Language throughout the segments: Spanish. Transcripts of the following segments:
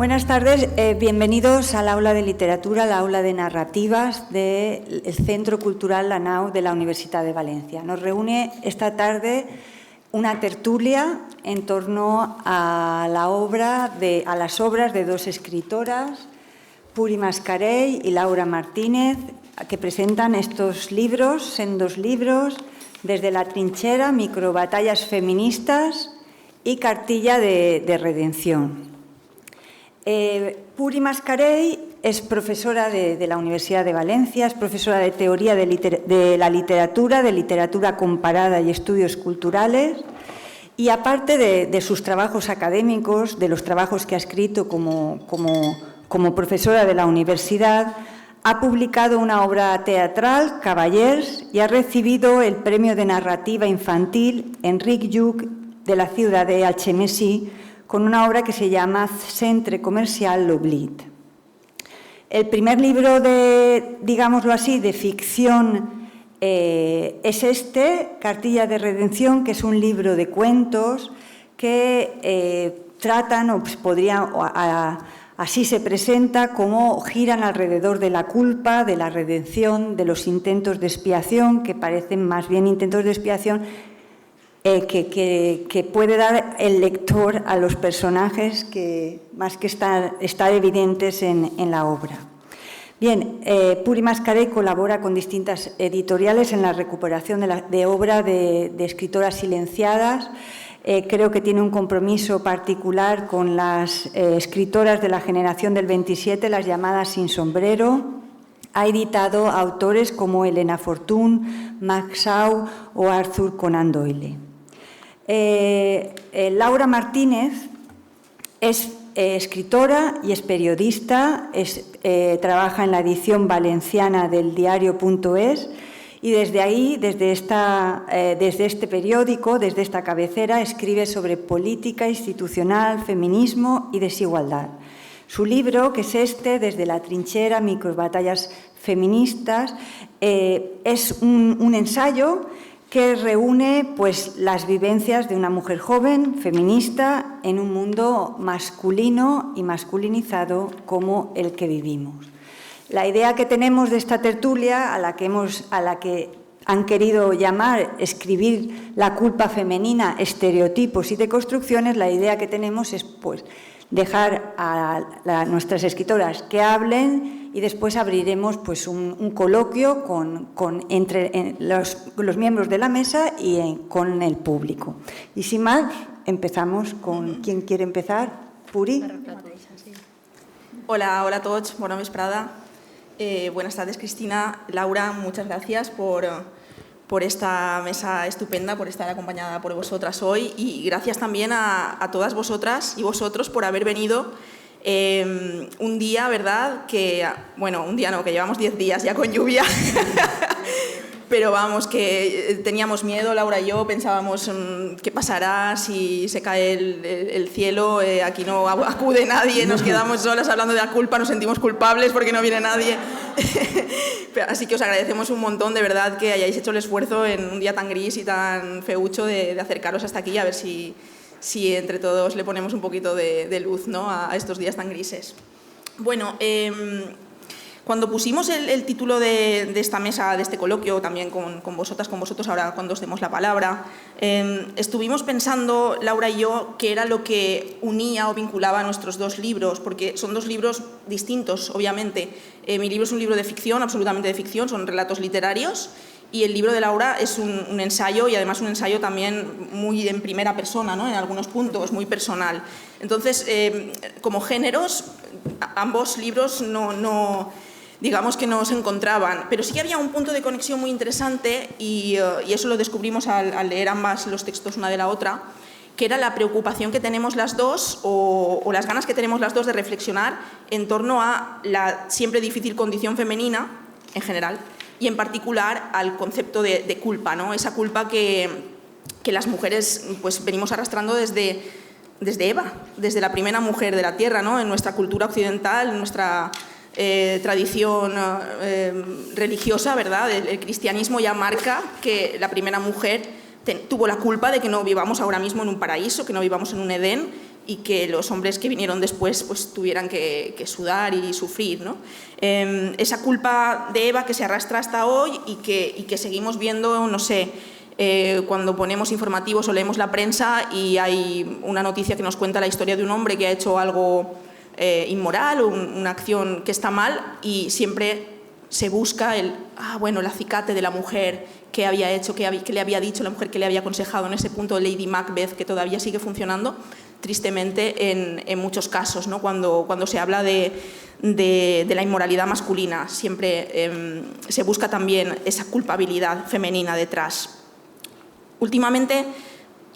Buenas tardes, bienvenidos al aula de literatura, al aula de narrativas del Centro Cultural La Nau de la Universidad de Valencia. Nos reúne esta tarde una tertulia en torno a las obras de dos escritoras, Puri Mascarell y Laura Martínez, que presentan estos libros, sendos libros, Desde la trinchera, microbatallas feministas y Cartilla de redención. Puri Mascarell es profesora de la Universidad de Valencia, es profesora de Teoría de la Literatura, de Literatura Comparada y Estudios Culturales, y aparte de sus trabajos académicos, de los trabajos que ha escrito como profesora de la universidad, ha publicado una obra teatral, Cavallers, y ha recibido el Premio de Narrativa Infantil Enric Lluch de la ciudad de Algemesí, con una obra que se llama Centre Comercial L'Oblit. El primer libro digámoslo así, de ficción es Cartilla de redención, que es un libro de cuentos que tratan, o así se presenta, cómo giran alrededor de la culpa, de la redención, de los intentos de expiación, que parecen más bien intentos de expiación que puede dar el lector a los personajes que más que estar evidentes en la obra. Bien, Puri Mascarell colabora con distintas editoriales en la recuperación de obra de escritoras silenciadas. Creo que tiene un compromiso particular con las escritoras de la generación del 27, las llamadas sin sombrero. Ha editado autores como Elena Fortún, Max Shaw o Arthur Conan Doyle. Laura Martínez es escritora y es periodista, trabaja en la edición valenciana del diario.es y desde ahí, desde este periódico, desde esta cabecera, escribe sobre política institucional, feminismo y desigualdad. Su libro, que es Desde la trinchera, microbatallas feministas, es un ensayo que reúne pues, las vivencias de una mujer joven, feminista, en un mundo masculino y masculinizado como el que vivimos. La idea que tenemos de esta tertulia, a la que han querido llamar escribir la culpa femenina, estereotipos y deconstrucciones, la idea que tenemos es pues, dejar a nuestras escritoras que hablen y después abriremos pues, un coloquio entre los miembros de la mesa y con el público. Y sin más, empezamos con ¿quién quiere empezar? Puri. Hola a tots, bona vesprada. Buenas tardes, Cristina. Laura, muchas gracias por esta mesa estupenda, por estar acompañada por vosotras hoy, y gracias también a todas vosotras y vosotros por haber venido un día, ¿verdad? Un día no, que llevamos 10 días ya con lluvia, pero vamos, que teníamos miedo, Laura y yo, pensábamos qué pasará si se cae el cielo, aquí no acude nadie, nos quedamos solas hablando de la culpa, nos sentimos culpables porque no viene nadie. Así que os agradecemos un montón, de verdad, que hayáis hecho el esfuerzo en un día tan gris y tan feucho de acercaros hasta aquí, a ver si entre todos le ponemos un poquito de luz, ¿no?, a estos días tan grises. Bueno, cuando pusimos el título de esta mesa, de este coloquio, también con vosotros ahora cuando os demos la palabra, estuvimos pensando, Laura y yo, qué era lo que unía o vinculaba nuestros dos libros, porque son dos libros distintos, obviamente. Mi libro es un libro de ficción, absolutamente de ficción, son relatos literarios, y el libro de Laura es un ensayo, y además un ensayo también muy en primera persona, ¿no?, en algunos puntos, muy personal. Entonces, como géneros, ambos libros digamos que no se encontraban, pero sí que había un punto de conexión muy interesante y eso lo descubrimos al leer ambas los textos una de la otra, que era la preocupación que tenemos las dos o las ganas que tenemos las dos de reflexionar en torno a la siempre difícil condición femenina en general y en particular al concepto de culpa, ¿no? Esa culpa que las mujeres pues, venimos arrastrando desde Eva, desde la primera mujer de la tierra, ¿no?, en nuestra cultura occidental, en nuestra tradición religiosa, ¿verdad? El cristianismo ya marca que la primera mujer tuvo la culpa de que no vivamos ahora mismo en un paraíso, que no vivamos en un Edén, y que los hombres que vinieron después pues, tuvieran que sudar y sufrir, ¿no? Esa culpa de Eva que se arrastra hasta hoy y que seguimos viendo, no sé, cuando ponemos informativos o leemos la prensa y hay una noticia que nos cuenta la historia de un hombre que ha hecho algo inmoral o una acción que está mal, y siempre se busca el acicate de la mujer, qué había hecho, qué le había dicho la mujer, qué le había aconsejado, en ese punto de Lady Macbeth que todavía sigue funcionando tristemente en muchos casos, ¿no? Cuando se habla de la inmoralidad masculina, siempre se busca también esa culpabilidad femenina detrás. Últimamente,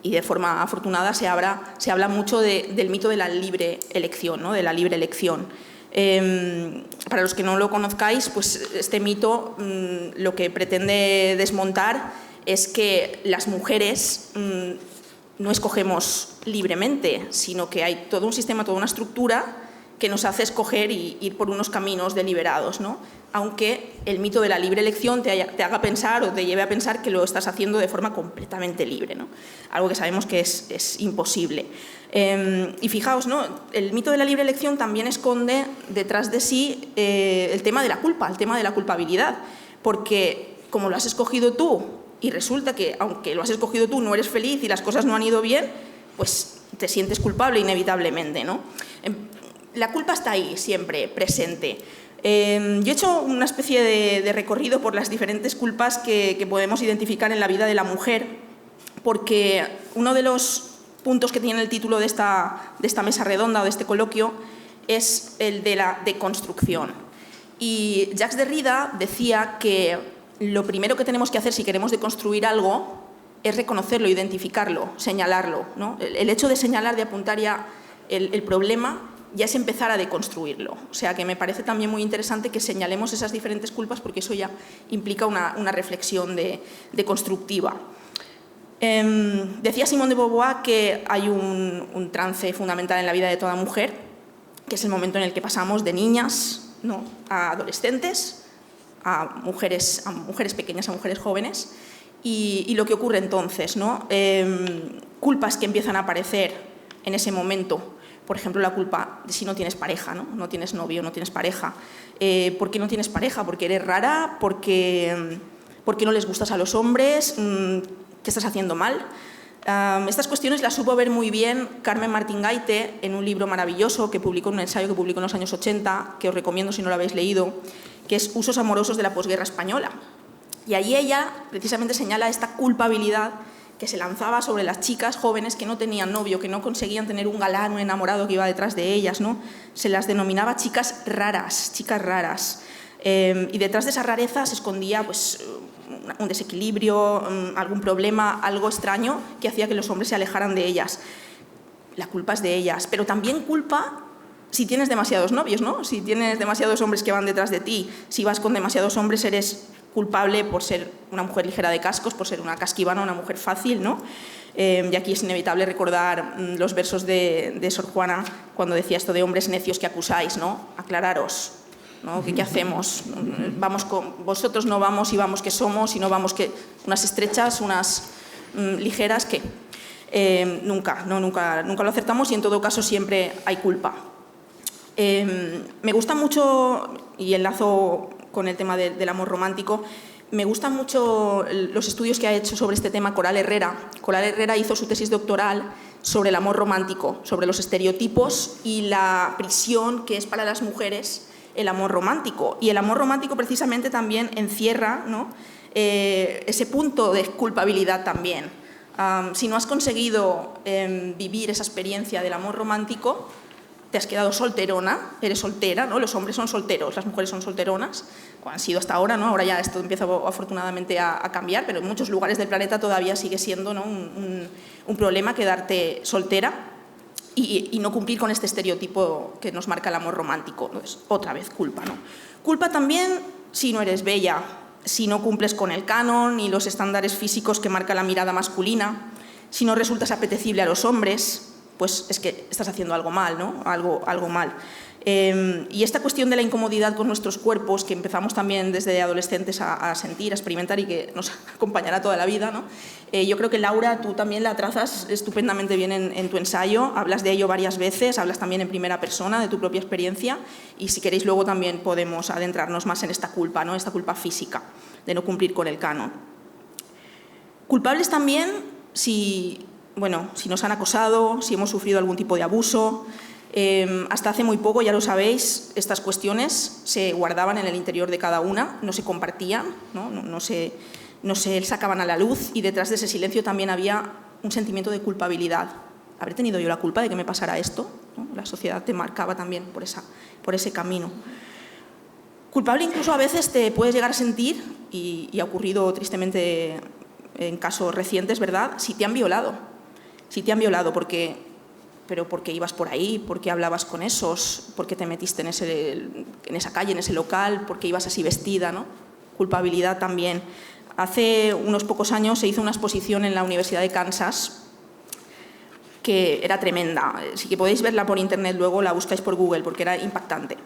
y de forma afortunada, se habla mucho del mito de la libre elección, ¿no? De la libre elección. Para los que no lo conozcáis, pues este mito lo que pretende desmontar es que las mujeres no escogemos libremente, sino que hay todo un sistema, toda una estructura que nos hace escoger y ir por unos caminos deliberados, ¿no? Aunque el mito de la libre elección te haga pensar o te lleve a pensar que lo estás haciendo de forma completamente libre, ¿no? Algo que sabemos que es imposible. Y fijaos, ¿no? El mito de la libre elección también esconde detrás de sí el tema de la culpa, el tema de la culpabilidad, porque como lo has escogido tú y resulta que aunque lo has escogido tú no eres feliz y las cosas no han ido bien, pues te sientes culpable inevitablemente, ¿no? La culpa está ahí, siempre presente. Yo he hecho una especie de recorrido por las diferentes culpas que podemos identificar en la vida de la mujer, porque uno de los puntos que tiene el título de esta mesa redonda o de este coloquio es el de la deconstrucción. Y Jacques Derrida decía que lo primero que tenemos que hacer si queremos deconstruir algo es reconocerlo, identificarlo, señalarlo, ¿no? El hecho de señalar, de apuntar ya el problema, ya es empezar a deconstruirlo. O sea que me parece también muy interesante que señalemos esas diferentes culpas, porque eso ya implica una reflexión deconstructiva. Decía Simone de Beauvoir que hay un trance fundamental en la vida de toda mujer, que es el momento en el que pasamos de niñas, ¿no?, a adolescentes, a mujeres pequeñas, a mujeres jóvenes, y lo que ocurre entonces, ¿no? Culpas que empiezan a aparecer en ese momento. Por ejemplo, la culpa de si no tienes pareja, ¿no? No tienes novio, no tienes pareja. ¿Por qué no tienes pareja? ¿Porque eres rara? ¿Por qué no les gustas a los hombres? ¿Qué estás haciendo mal? Estas cuestiones las supo ver muy bien Carmen Martín Gaite en un libro maravilloso que publicó, un ensayo que publicó en los años 80, que os recomiendo si no lo habéis leído, que es Usos amorosos de la posguerra española. Y allí ella precisamente señala esta culpabilidad que se lanzaba sobre las chicas jóvenes que no tenían novio, que no conseguían tener un galán, un enamorado que iba detrás de ellas, ¿no? Se las denominaba chicas raras, chicas raras. Y detrás de esa rareza se escondía pues, un desequilibrio, algún problema, algo extraño que hacía que los hombres se alejaran de ellas. La culpa es de ellas, pero también culpa si tienes demasiados novios, ¿no? Si tienes demasiados hombres que van detrás de ti, si vas con demasiados hombres eres culpable por ser una mujer ligera de cascos, por ser una casquivana, una mujer fácil, ¿no? Y aquí es inevitable recordar los versos de Sor Juana cuando decía esto de hombres necios que acusáis, ¿no? Aclararos, ¿no? ¿Qué hacemos? Vamos vosotros no vamos y vamos que somos, y no vamos que unas estrechas, unas ligeras, ¿qué? Nunca lo acertamos, y en todo caso siempre hay culpa. Me gusta mucho, y enlazo con el tema del amor romántico, me gustan mucho los estudios que ha hecho sobre este tema Coral Herrera. Coral Herrera hizo su tesis doctoral sobre el amor romántico, sobre los estereotipos y la prisión que es para las mujeres el amor romántico. Y el amor romántico precisamente también encierra, ¿no?, ese punto de culpabilidad también. Si no has conseguido vivir esa experiencia del amor romántico, te has quedado solterona, eres soltera, ¿no? Los hombres son solteros, las mujeres son solteronas, han sido hasta ahora, ¿no? Ahora ya esto empieza afortunadamente a cambiar, pero en muchos lugares del planeta todavía sigue siendo, ¿no?, un problema quedarte soltera y no cumplir con este estereotipo que nos marca el amor romántico. Entonces, otra vez culpa, ¿no? Culpa también si no eres bella, si no cumples con el canon y los estándares físicos que marca la mirada masculina, si no resultas apetecible a los hombres, pues es que estás haciendo algo mal, ¿no? Algo mal. Y esta cuestión de la incomodidad con nuestros cuerpos, que empezamos también desde adolescentes a sentir, a experimentar y que nos acompañará toda la vida, ¿no? Yo creo que, Laura, tú también la trazas estupendamente bien en tu ensayo, hablas de ello varias veces, hablas también en primera persona de tu propia experiencia y si queréis luego también podemos adentrarnos más en esta culpa, ¿no? Esta culpa física de no cumplir con el canon. Culpables también si nos han acosado, si hemos sufrido algún tipo de abuso. Hasta hace muy poco, ya lo sabéis, estas cuestiones se guardaban en el interior de cada una, no se compartían, no se sacaban a la luz y detrás de ese silencio también había un sentimiento de culpabilidad. ¿Habré tenido yo la culpa de que me pasara esto? ¿No? La sociedad te marcaba también por ese camino. Culpable incluso a veces te puedes llegar a sentir, y ha ocurrido tristemente en casos recientes, ¿verdad?, si te han violado. Si te han violado pero porque ibas por ahí, porque hablabas con esos, porque te metiste en esa calle, en ese local, porque ibas así vestida, ¿no? Culpabilidad también. Hace unos pocos años se hizo una exposición en la Universidad de Kansas que era tremenda. Si que podéis verla por internet luego, la buscáis por Google porque era impactante.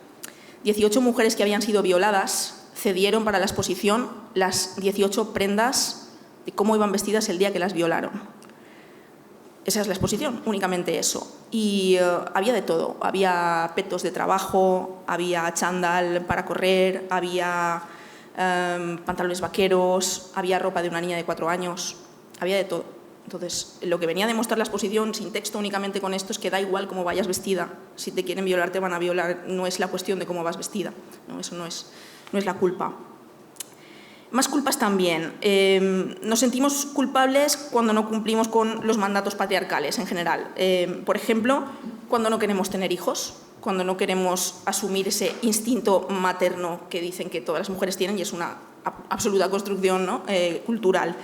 18 mujeres que habían sido violadas cedieron para la exposición las 18 prendas de cómo iban vestidas el día que las violaron. Esa es la exposición, únicamente eso. Y había de todo. Había petos de trabajo, había chándal para correr, había pantalones vaqueros, había ropa de una niña de 4 años, había de todo. Entonces, lo que venía a demostrar la exposición, sin texto, únicamente con esto, es que da igual cómo vayas vestida. Si te quieren violar, te van a violar. No es la cuestión de cómo vas vestida. No, eso no es la culpa. Más culpas también. Nos sentimos culpables cuando no cumplimos con los mandatos patriarcales en general. Por ejemplo, cuando no queremos tener hijos, cuando no queremos asumir ese instinto materno que dicen que todas las mujeres tienen y es una absoluta construcción, ¿no?, cultural.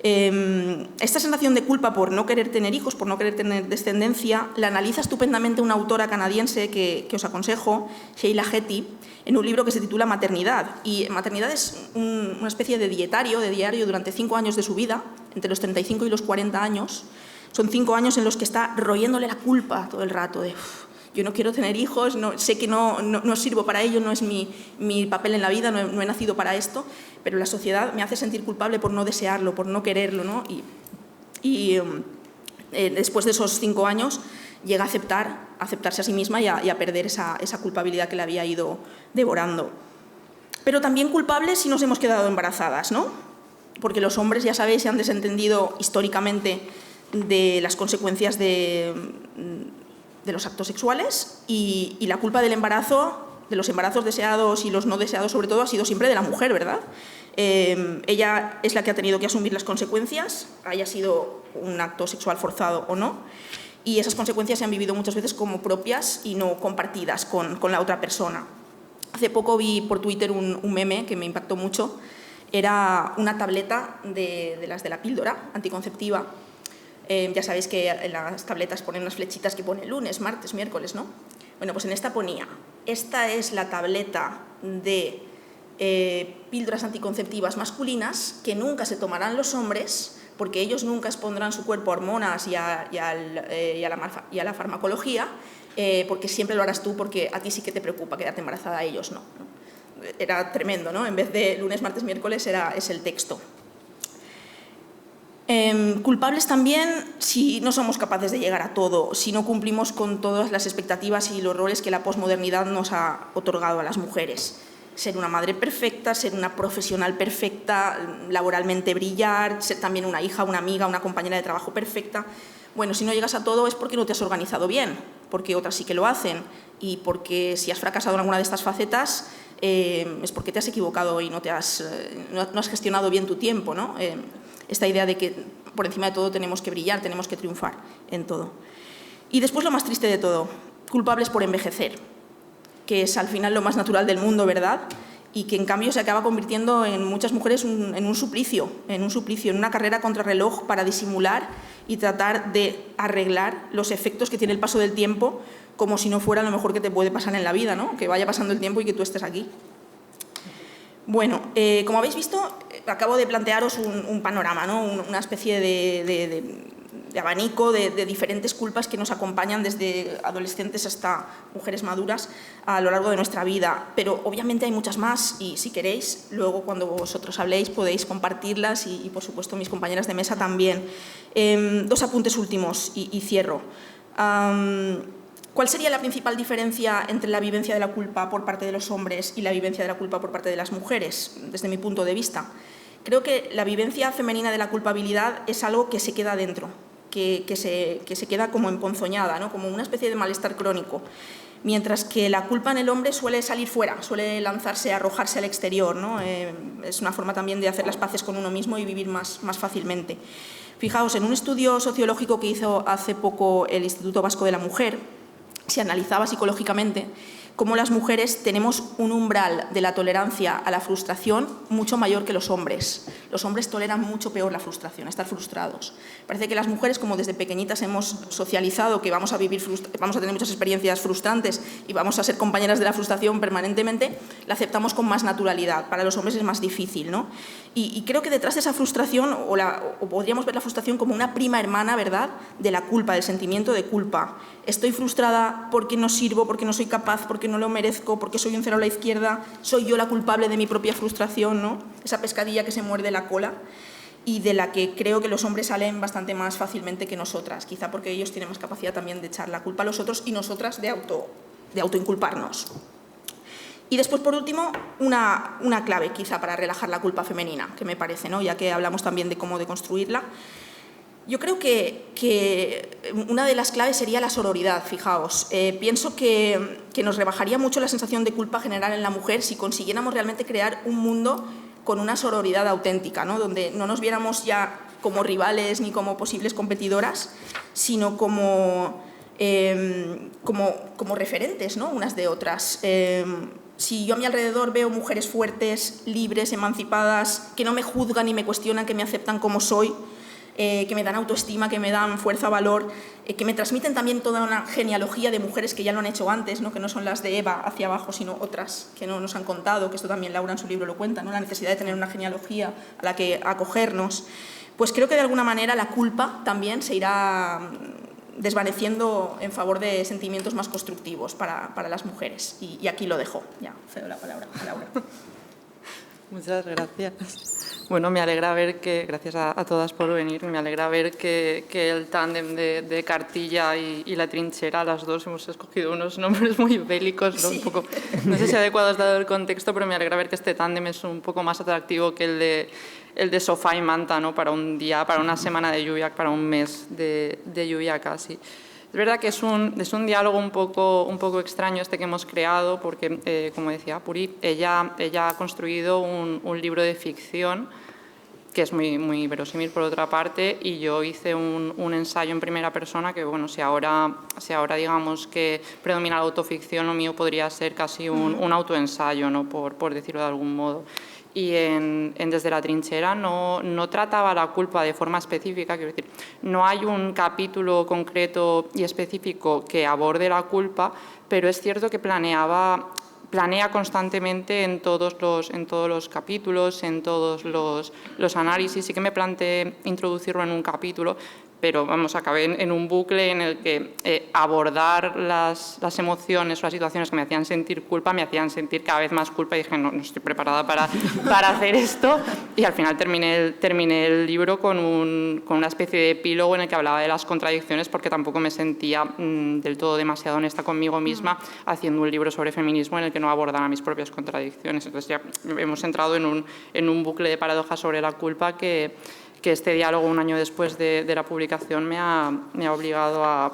Esta sensación de culpa por no querer tener hijos, por no querer tener descendencia, la analiza estupendamente una autora canadiense que os aconsejo, Sheila Heti, en un libro que se titula Maternidad. Y Maternidad es una especie de diario durante 5 años de su vida, entre los 35 y los 40 años. Son 5 años en los que está royéndole la culpa todo el rato de yo no quiero tener hijos, sé que no sirvo para ello, no es mi papel en la vida, no he nacido para esto, pero la sociedad me hace sentir culpable por no desearlo, por no quererlo, ¿no? Y después de esos 5 años llega a aceptarse a sí misma y a perder esa culpabilidad que le había ido devorando. Pero también culpables si nos hemos quedado embarazadas, ¿no? Porque los hombres, ya sabéis, se han desentendido históricamente de las consecuencias de los actos sexuales y la culpa del embarazo, de los embarazos deseados y los no deseados sobre todo, ha sido siempre de la mujer, ¿verdad? Ella es la que ha tenido que asumir las consecuencias, haya sido un acto sexual forzado o no, y esas consecuencias se han vivido muchas veces como propias y no compartidas con la otra persona. Hace poco vi por Twitter un meme que me impactó mucho. Era una tableta de las de la píldora anticonceptiva. Ya sabéis que en las tabletas ponen unas flechitas que pone lunes, martes, miércoles, ¿no? Bueno, pues en esta ponía, esta es la tableta de píldoras anticonceptivas masculinas que nunca se tomarán los hombres porque ellos nunca expondrán su cuerpo a hormonas y a la farmacología, porque siempre lo harás tú porque a ti sí que te preocupa quedarte embarazada, a ellos no. Era tremendo, ¿no? En vez de lunes, martes, miércoles es el texto. Culpables también si no somos capaces de llegar a todo, si no cumplimos con todas las expectativas y los roles que la posmodernidad nos ha otorgado a las mujeres. Ser una madre perfecta, ser una profesional perfecta, laboralmente brillar, ser también una hija, una amiga, una compañera de trabajo perfecta. Bueno, si no llegas a todo es porque no te has organizado bien, porque otras sí que lo hacen y porque si has fracasado en alguna de estas facetas es porque te has equivocado y no has gestionado bien tu tiempo, ¿no? Esta idea de que por encima de todo tenemos que brillar, tenemos que triunfar en todo. Y después lo más triste de todo, culpables por envejecer, que es al final lo más natural del mundo, ¿verdad? Y que en cambio se acaba convirtiendo en muchas mujeres en un suplicio, en una carrera contrarreloj para disimular y tratar de arreglar los efectos que tiene el paso del tiempo, como si no fuera lo mejor que te puede pasar en la vida, ¿no? Que vaya pasando el tiempo y que tú estés aquí. Bueno, como habéis visto, acabo de plantearos un panorama, ¿no? Una especie abanico de diferentes culpas que nos acompañan desde adolescentes hasta mujeres maduras a lo largo de nuestra vida. Pero obviamente hay muchas más y si queréis, luego cuando vosotros habléis podéis compartirlas y por supuesto mis compañeras de mesa también. Dos apuntes últimos y cierro. ¿Cuál sería la principal diferencia entre la vivencia de la culpa por parte de los hombres y la vivencia de la culpa por parte de las mujeres, desde mi punto de vista? Creo que la vivencia femenina de la culpabilidad es algo que se queda dentro, que se queda como emponzoñada, ¿no? Como una especie de malestar crónico, mientras que la culpa en el hombre suele salir fuera, suele lanzarse, arrojarse al exterior, ¿no? Es una forma también de hacer las paces con uno mismo y vivir más fácilmente. Fijaos, en un estudio sociológico que hizo hace poco el Instituto Vasco de la Mujer, se analizaba psicológicamente cómo las mujeres tenemos un umbral de la tolerancia a la frustración mucho mayor que los hombres. Los hombres toleran mucho peor la frustración, estar frustrados. Parece que las mujeres, como desde pequeñitas hemos socializado que vamos a tener muchas experiencias frustrantes y vamos a ser compañeras de la frustración permanentemente, la aceptamos con más naturalidad. Para los hombres es más difícil, ¿no? Y creo que detrás de esa frustración, o podríamos ver la frustración como una prima hermana, ¿verdad?, de la culpa, del sentimiento de culpa. Estoy frustrada porque no sirvo, porque no soy capaz, porque no lo merezco, porque soy un cero a la izquierda, soy yo la culpable de mi propia frustración, ¿no? Esa pescadilla que se muerde la cola y de la que creo que los hombres salen bastante más fácilmente que nosotras, quizá porque ellos tienen más capacidad también de echar la culpa a los otros y nosotras de autoinculparnos. Y después, por último, una clave quizá para relajar la culpa femenina, que me parece, ¿no?, ya que hablamos también de cómo deconstruirla. Yo creo que una de las claves sería la sororidad, fijaos. Pienso que nos rebajaría mucho la sensación de culpa general en la mujer si consiguiéramos realmente crear un mundo con una sororidad auténtica, ¿no?, donde no nos viéramos ya como rivales ni como posibles competidoras, sino como referentes, ¿no?, unas de otras. Si yo a mi alrededor veo mujeres fuertes, libres, emancipadas, que no me juzgan ni me cuestionan, que me aceptan como soy, que me dan autoestima, que me dan fuerza, valor, que me transmiten también toda una genealogía de mujeres que ya lo han hecho antes, ¿no?, que no son las de Eva hacia abajo, sino otras que no nos han contado, que esto también Laura en su libro lo cuenta, ¿no?, la necesidad de tener una genealogía a la que acogernos. Pues creo que de alguna manera la culpa también se irá desvaneciendo en favor de sentimientos más constructivos para las mujeres. Y aquí lo dejo. Ya, cedo la palabra a Laura. Muchas gracias. Bueno, me alegra ver que, gracias a todas por venir, me alegra ver que el tándem de Cartilla y La Trinchera, las dos hemos escogido unos nombres muy bélicos, ¿no? Sí. Un poco, no sé si adecuados dado el contexto, pero me alegra ver que este tándem es un poco más atractivo que el de sofá y manta, ¿no?, para un día, para una semana de lluvia, para un mes de lluvia casi. Es verdad que es un diálogo un poco extraño este que hemos creado porque, como decía Puri, ella ha construido un libro de ficción que es muy verosímil por otra parte, y yo hice un ensayo en primera persona que, bueno, si ahora digamos que predomina la autoficción, lo mío podría ser casi un autoensayo, ¿no?, por decirlo de algún modo. Y Desde la Trinchera no trataba la culpa de forma específica, quiero decir, no hay un capítulo concreto y específico que aborde la culpa, pero es cierto que planea constantemente en todos los capítulos, en todos los análisis. Sí que me planteé introducirlo en un capítulo, pero vamos, acabé en un bucle en el que abordar las emociones o las situaciones que me hacían sentir culpa me hacían sentir cada vez más culpa y dije, no estoy preparada para hacer esto, y al final terminé el libro con una especie de epílogo en el que hablaba de las contradicciones porque tampoco me sentía del todo demasiado honesta conmigo misma haciendo un libro sobre feminismo en el que no abordara mis propias contradicciones. Entonces ya hemos entrado en un bucle de paradojas sobre la culpa que este diálogo, un año después de la publicación, me ha obligado a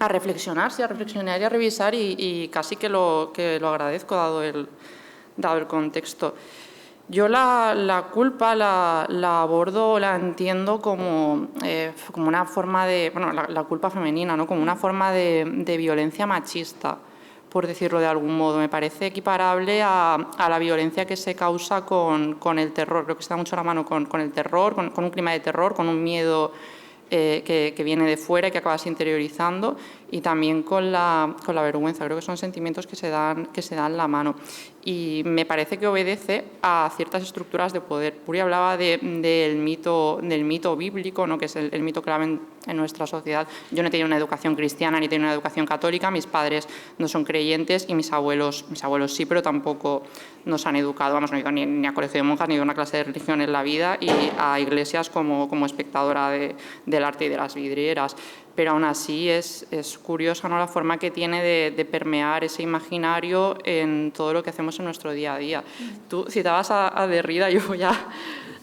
reflexionar, sí, a reflexionar y a revisar, y casi que lo agradezco dado el contexto. Yo la culpa la abordo, la entiendo como una forma de, bueno, la culpa femenina, ¿no?, como una forma de violencia machista, por decirlo de algún modo. Me parece equiparable a la violencia que se causa con el terror. Creo que se da mucho la mano con el terror, con un clima de terror, con un miedo que viene de fuera y que acabas interiorizando, y también con la vergüenza. Creo que son sentimientos que se dan la mano. Y me parece que obedece a ciertas estructuras de poder. Puri hablaba del mito bíblico, ¿no?, que es el mito nuestra sociedad. Yo no he tenido una educación cristiana ni he tenido una educación católica, mis padres no son creyentes y mis abuelos sí, pero tampoco nos han educado, vamos, no he ido ni a colegio de monjas, ni he ido a una clase de religión en la vida y a iglesias como espectadora del arte y de las vidrieras. Pero aún así es curiosa, ¿no?, la forma que tiene de permear ese imaginario en todo lo que hacemos en nuestro día a día. Tú citabas a Derrida,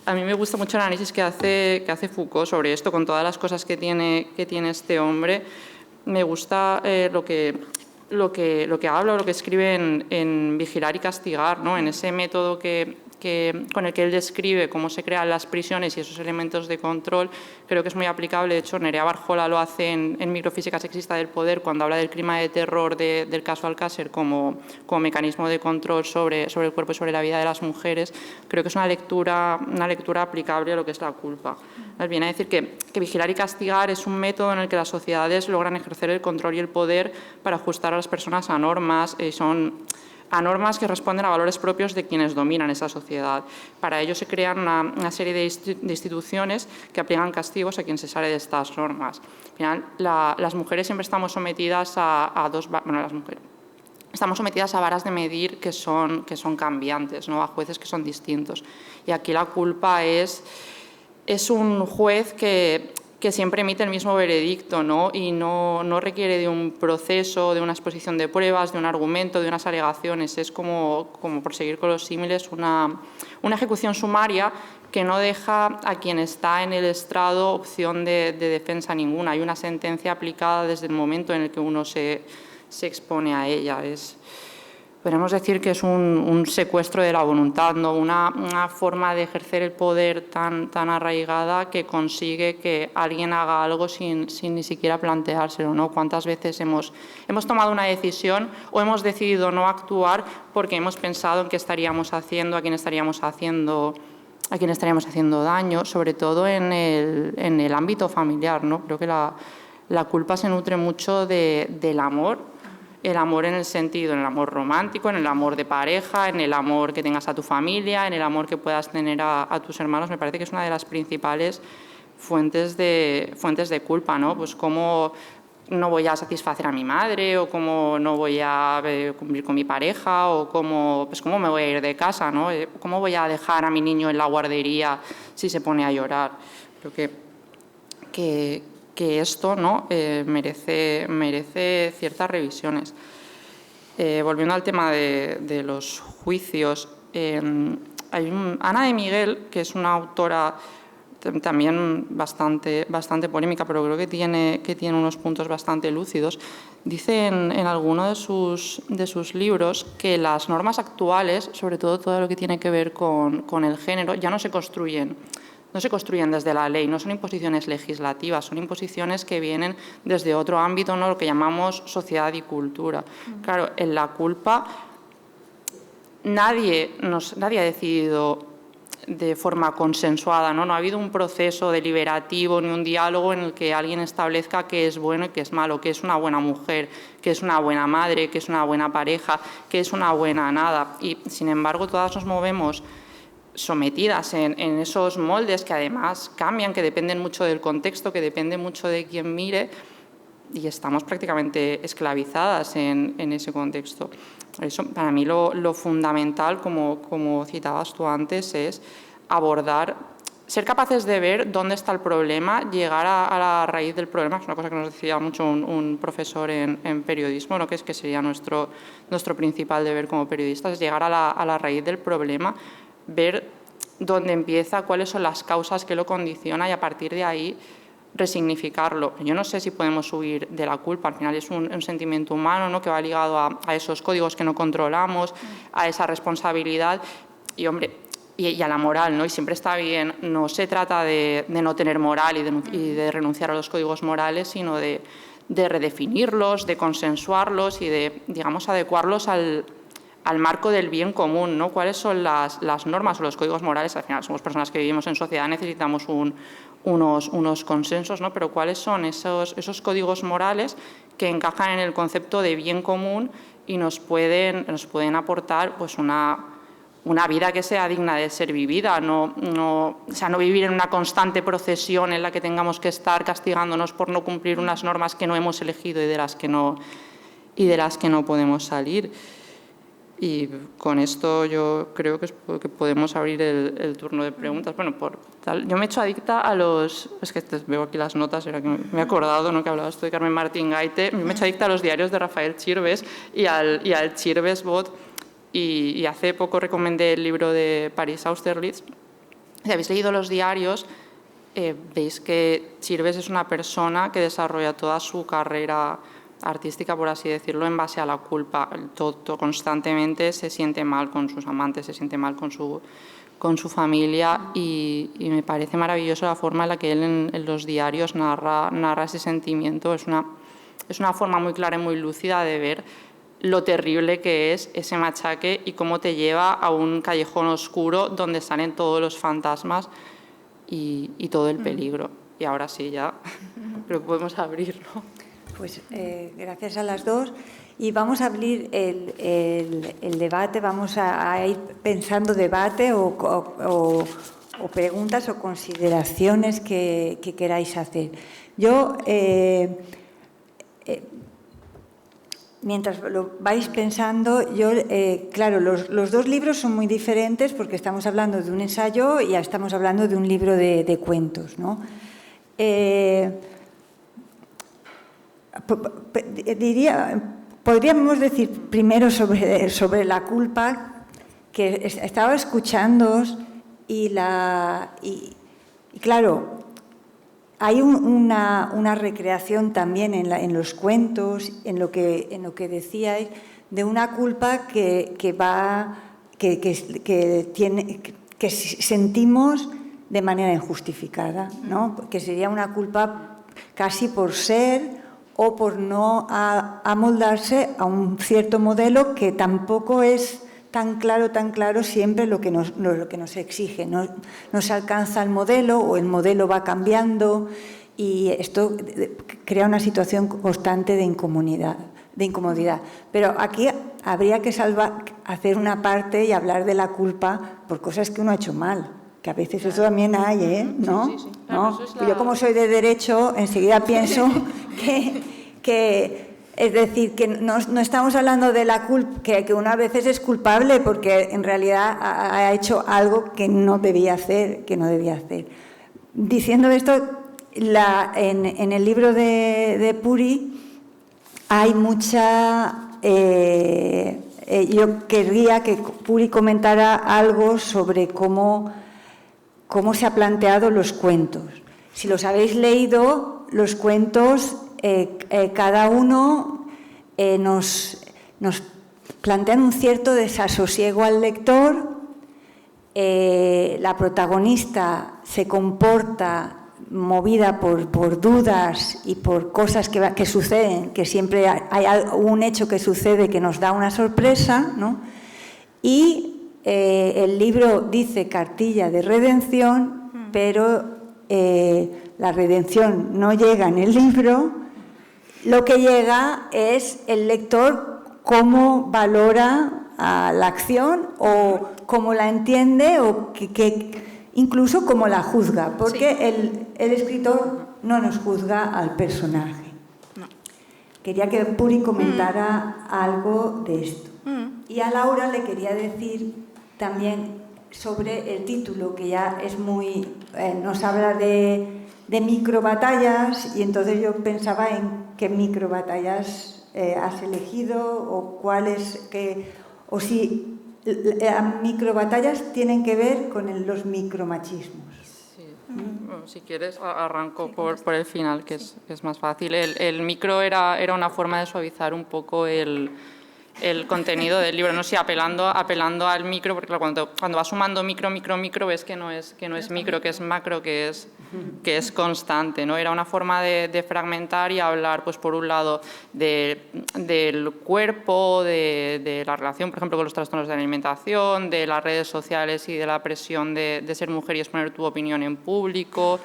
a mí me gusta mucho el análisis que hace Foucault sobre esto, con todas las cosas que tiene este hombre. Me gusta lo que habla o lo que escribe en Vigilar y Castigar, ¿no?, en ese método con el que él describe cómo se crean las prisiones y esos elementos de control. Creo que es muy aplicable. De hecho, Nerea Barjola lo hace en Microfísica sexista del poder, cuando habla del clima de terror del caso Alcácer como mecanismo de control sobre el cuerpo y sobre la vida de las mujeres. Creo que es una lectura aplicable a lo que es la culpa. Viene a decir que Vigilar y Castigar es un método en el que las sociedades logran ejercer el control y el poder para ajustar a las personas a normas, a normas que responden a valores propios de quienes dominan esa sociedad. Para ello se crean una serie de instituciones que aplican castigos a quien se sale de estas normas. Al final, las mujeres siempre estamos sometidas estamos sometidas a varas de medir que son cambiantes, ¿no?, a jueces que son distintos. Y aquí la culpa es un juez que siempre emite el mismo veredicto, ¿no?, y no requiere de un proceso, de una exposición de pruebas, de un argumento, de unas alegaciones. Es como por seguir con los símiles, una ejecución sumaria que no deja a quien está en el estrado opción de defensa ninguna. Hay una sentencia aplicada desde el momento en el que uno se expone a ella. Podríamos decir que es un secuestro de la voluntad, ¿no?, una forma de ejercer el poder tan arraigada que consigue que alguien haga algo sin ni siquiera planteárselo, ¿no? ¿Cuántas veces hemos tomado una decisión o hemos decidido no actuar porque hemos pensado en qué estaríamos haciendo, a quién estaríamos haciendo daño, sobre todo en el ámbito familiar, ¿no? Creo que la culpa se nutre mucho del amor. El amor en el amor romántico, en el amor de pareja, en el amor que tengas a tu familia, en el amor que puedas tener a tus hermanos. Me parece que es una de las principales fuentes de culpa, ¿no? Pues cómo no voy a satisfacer a mi madre, o cómo no voy a cumplir con mi pareja, o cómo me voy a ir de casa, ¿no? ¿Cómo voy a dejar a mi niño en la guardería si se pone a llorar? Creo que esto, ¿no?, merece ciertas revisiones. Volviendo al tema de los juicios, hay Ana de Miguel, que es una autora también bastante polémica, pero creo que tiene unos puntos bastante lúcidos. Dice en alguno de sus libros que las normas actuales, sobre todo lo que tiene que ver con el género, ya no se construyen desde la ley, no son imposiciones legislativas, son imposiciones que vienen desde otro ámbito, ¿no?, lo que llamamos sociedad y cultura. Claro, en la culpa nadie ha decidido de forma consensuada, ¿no? No ha habido un proceso deliberativo ni un diálogo en el que alguien establezca qué es bueno y qué es malo, qué es una buena mujer, qué es una buena madre, qué es una buena pareja, qué es una buena nada. Y, sin embargo, todas nos movemos sometidas en esos moldes que además cambian, que dependen mucho del contexto, que dependen mucho de quien mire, y estamos prácticamente esclavizadas en ese contexto. Eso, para mí, lo fundamental, como citabas tú antes, es ser capaces de ver dónde está el problema, llegar a la raíz del problema. Es una cosa que nos decía mucho un profesor en periodismo, ¿no?, que sería nuestro principal deber como periodistas, es llegar a la raíz del problema, ver dónde empieza, cuáles son las causas que lo condicionan y a partir de ahí resignificarlo. Yo no sé si podemos huir de la culpa, al final es un sentimiento humano, ¿no?, que va ligado a esos códigos que no controlamos, a esa responsabilidad y, hombre, y a la moral, ¿no? Y siempre está bien, no se trata de no tener moral y de renunciar a los códigos morales, sino de redefinirlos, de consensuarlos y de, digamos, adecuarlos al marco del bien común, ¿no? ¿Cuáles son las normas o los códigos morales? Al final somos personas que vivimos en sociedad, necesitamos unos consensos, ¿no? Pero ¿cuáles son esos códigos morales que encajan en el concepto de bien común y nos pueden aportar, pues, una una vida que sea digna de ser vivida, no vivir en una constante procesión en la que tengamos que estar castigándonos por no cumplir unas normas que no hemos elegido y de las que no podemos salir. Y con esto yo creo que podemos abrir el turno de preguntas. Bueno, yo me he hecho adicta a los... Es que veo aquí las notas, era que me he acordado, ¿no?, que hablabas tú de Carmen Martín Gaite. Me he hecho adicta a los diarios de Rafael Chirves y al Chirves Bot. Y hace poco recomendé el libro de Paris Austerlitz. Si habéis leído los diarios, veis que Chirves es una persona que desarrolla toda su carrera artística, por así decirlo, en base a la culpa. Todo constantemente se siente mal con sus amantes, se siente mal con su familia y me parece maravilloso la forma en la que él en los diarios narra ese sentimiento. Es una forma muy clara y muy lúcida de ver lo terrible que es ese machaque y cómo te lleva a un callejón oscuro donde salen todos los fantasmas y todo el peligro. Y ahora sí, ya creo que podemos abrirlo. Pues gracias a las dos. Y vamos a abrir el debate, vamos a ir pensando debate o preguntas o consideraciones que queráis hacer. Yo... mientras lo vais pensando, claro, los dos libros son muy diferentes porque estamos hablando de un ensayo y ya estamos hablando de un libro de cuentos, ¿no? Podríamos decir primero sobre la culpa, que estaba escuchándoos y claro, hay una recreación también en los cuentos, en lo que decíais, de una culpa que sentimos de manera injustificada, ¿no? Que sería una culpa casi por ser o por no amoldarse a un cierto modelo que tampoco es tan claro siempre lo que nos exige. No se alcanza el modelo o el modelo va cambiando y esto crea una situación constante de incomodidad. Pero aquí habría que hacer una parte y hablar de la culpa por cosas que uno ha hecho mal, que a veces eso también hay, ¿no? Sí. Claro, ¿no? Yo, como soy de derecho, enseguida pienso que es decir, que no estamos hablando de la culpa, que una a veces es culpable porque en realidad ha hecho algo que no debía hacer, Diciendo esto, en el libro de Puri hay mucha... yo querría que Puri comentara algo sobre cómo se ha planteado los cuentos. Si los habéis leído, los cuentos... cada uno nos plantean un cierto desasosiego al lector, la protagonista se comporta movida por dudas y por cosas que suceden, que siempre hay un hecho que sucede que nos da una sorpresa, ¿no? Y el libro dice cartilla de redención, pero la redención no llega en el libro. Lo que llega es el lector cómo valora la acción o cómo la entiende o incluso cómo la juzga, porque sí. el escritor no nos juzga al personaje. No. Quería que Puri comentara algo de esto. Y a Laura le quería decir también sobre el título, que ya es muy... nos habla de microbatallas, y entonces yo pensaba en qué microbatallas has elegido o cuáles, o si las microbatallas tienen que ver con los micromachismos. Sí. Bueno, si quieres arranco por el final, que es más fácil. El micro era una forma de suavizar un poco el contenido del libro, no sé, apelando al micro, porque cuando vas sumando micro, ves que no es micro, que es macro, que es constante, ¿no? Era una forma de fragmentar y hablar, pues por un lado, del cuerpo, de la relación, por ejemplo, con los trastornos de alimentación, de las redes sociales y de la presión de ser mujer y exponer tu opinión en público.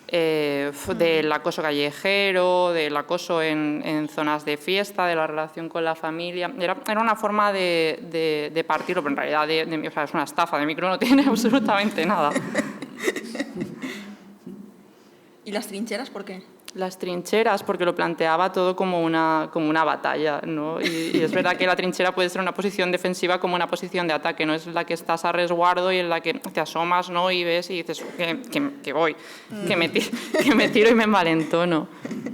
del acoso callejero, del acoso en zonas de fiesta, de la relación con la familia. Era una forma de partirlo, pero en realidad o sea, es una estafa, de micro no tiene absolutamente nada. ¿Y las trincheras por qué? Las trincheras, porque lo planteaba todo como una batalla, ¿no? Y es verdad que la trinchera puede ser una posición defensiva como una posición de ataque, ¿no? Es la que estás a resguardo y en la que te asomas, ¿no? Y ves y dices que voy, que me tiro y me envalentono.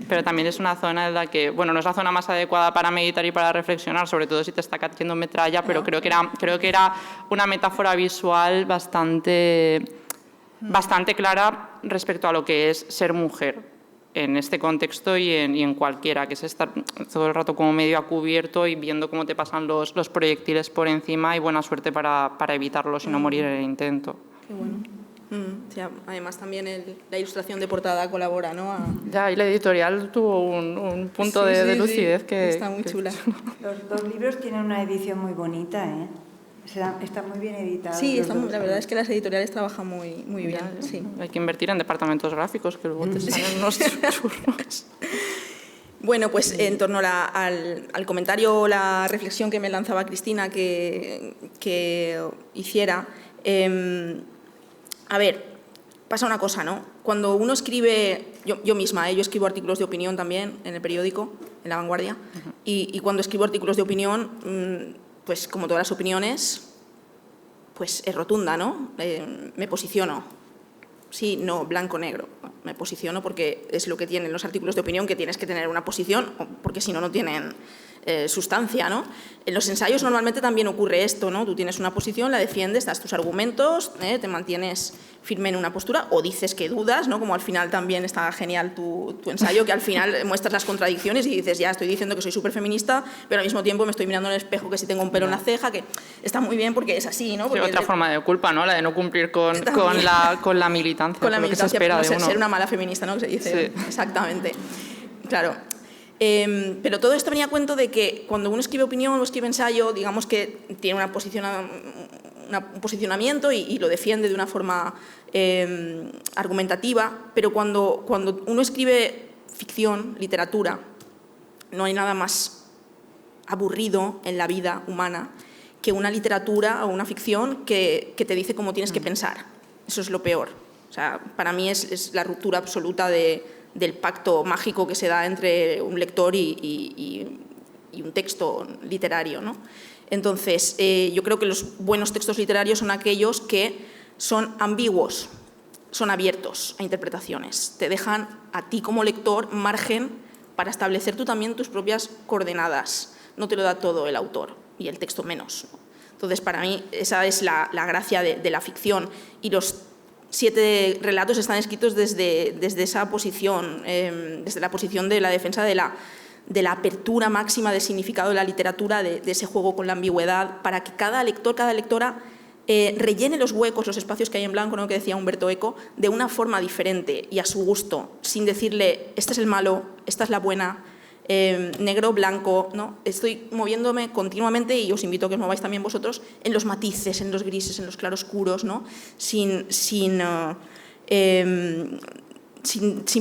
Pero también es una zona en la que, bueno, no es la zona más adecuada para meditar y para reflexionar, sobre todo si te está cayendo metralla, pero creo que era una metáfora visual bastante clara respecto a lo que es ser mujer en este contexto y en cualquiera, que es estar todo el rato como medio a cubierto y viendo cómo te pasan los proyectiles por encima, y buena suerte para evitarlos y no morir en el intento. Qué bueno. Sí, además también la ilustración de portada colabora, ¿no? Ya, y la editorial tuvo un punto de lucidez que... Está muy chula. Los dos libros tienen una edición muy bonita, ¿eh? Está muy bien editado. Sí, la verdad es que las editoriales trabajan muy bien. Sí. Hay que invertir en departamentos gráficos, que luego te salen unos churros. Bueno, pues en torno al comentario o la reflexión que me lanzaba Cristina que hiciera, a ver, pasa una cosa, ¿no? Cuando uno escribe, yo misma, yo escribo artículos de opinión también en el periódico, en La Vanguardia, y cuando escribo artículos de opinión, pues como todas las opiniones, pues es rotunda, ¿no? Me posiciono. Sí, no, blanco, negro. Me posiciono porque es lo que tienen los artículos de opinión, que tienes que tener una posición, porque si no, no tienen sustancia, ¿no? En los ensayos normalmente también ocurre esto, ¿no? Tú tienes una posición, la defiendes, das tus argumentos, te mantienes firme en una postura o dices que dudas, ¿no? Como al final también está genial tu ensayo, que al final muestras las contradicciones y dices, ya estoy diciendo que soy súper feminista, pero al mismo tiempo me estoy mirando en el espejo que si tengo un pelo en la ceja, que está muy bien porque es así, ¿no? Porque otra forma de culpa, ¿no? La de no cumplir con la militancia, con la lo que se espera de uno. Ser una mala feminista, ¿no? Que se dice. Sí. Exactamente. Claro. Pero todo esto venía a cuento de que cuando uno escribe opinión o escribe ensayo, digamos que tiene un posicionamiento y lo defiende de una forma argumentativa, pero cuando uno escribe ficción, literatura, no hay nada más aburrido en la vida humana que una literatura o una ficción que te dice cómo tienes que pensar. Eso es lo peor. O sea, para mí es la ruptura absoluta del pacto mágico que se da entre un lector y un texto literario, ¿no? Entonces, yo creo que los buenos textos literarios son aquellos que son ambiguos, son abiertos a interpretaciones, te dejan a ti como lector margen para establecer tú también tus propias coordenadas. No te lo da todo el autor, y el texto menos, ¿no? Entonces, para mí, esa es la gracia de la ficción, y los 7 relatos están escritos desde esa posición, desde la posición de la defensa de la apertura máxima del significado de la literatura, de ese juego con la ambigüedad, para que cada lector, cada lectora rellene los huecos, los espacios que hay en blanco, ¿no? Que decía Umberto Eco, de una forma diferente y a su gusto, sin decirle, este es el malo, esta es la buena, negro, blanco, ¿no? Estoy moviéndome continuamente, y os invito a que os mováis también vosotros, en los matices, en los grises, en los claroscuros, ¿no? Sin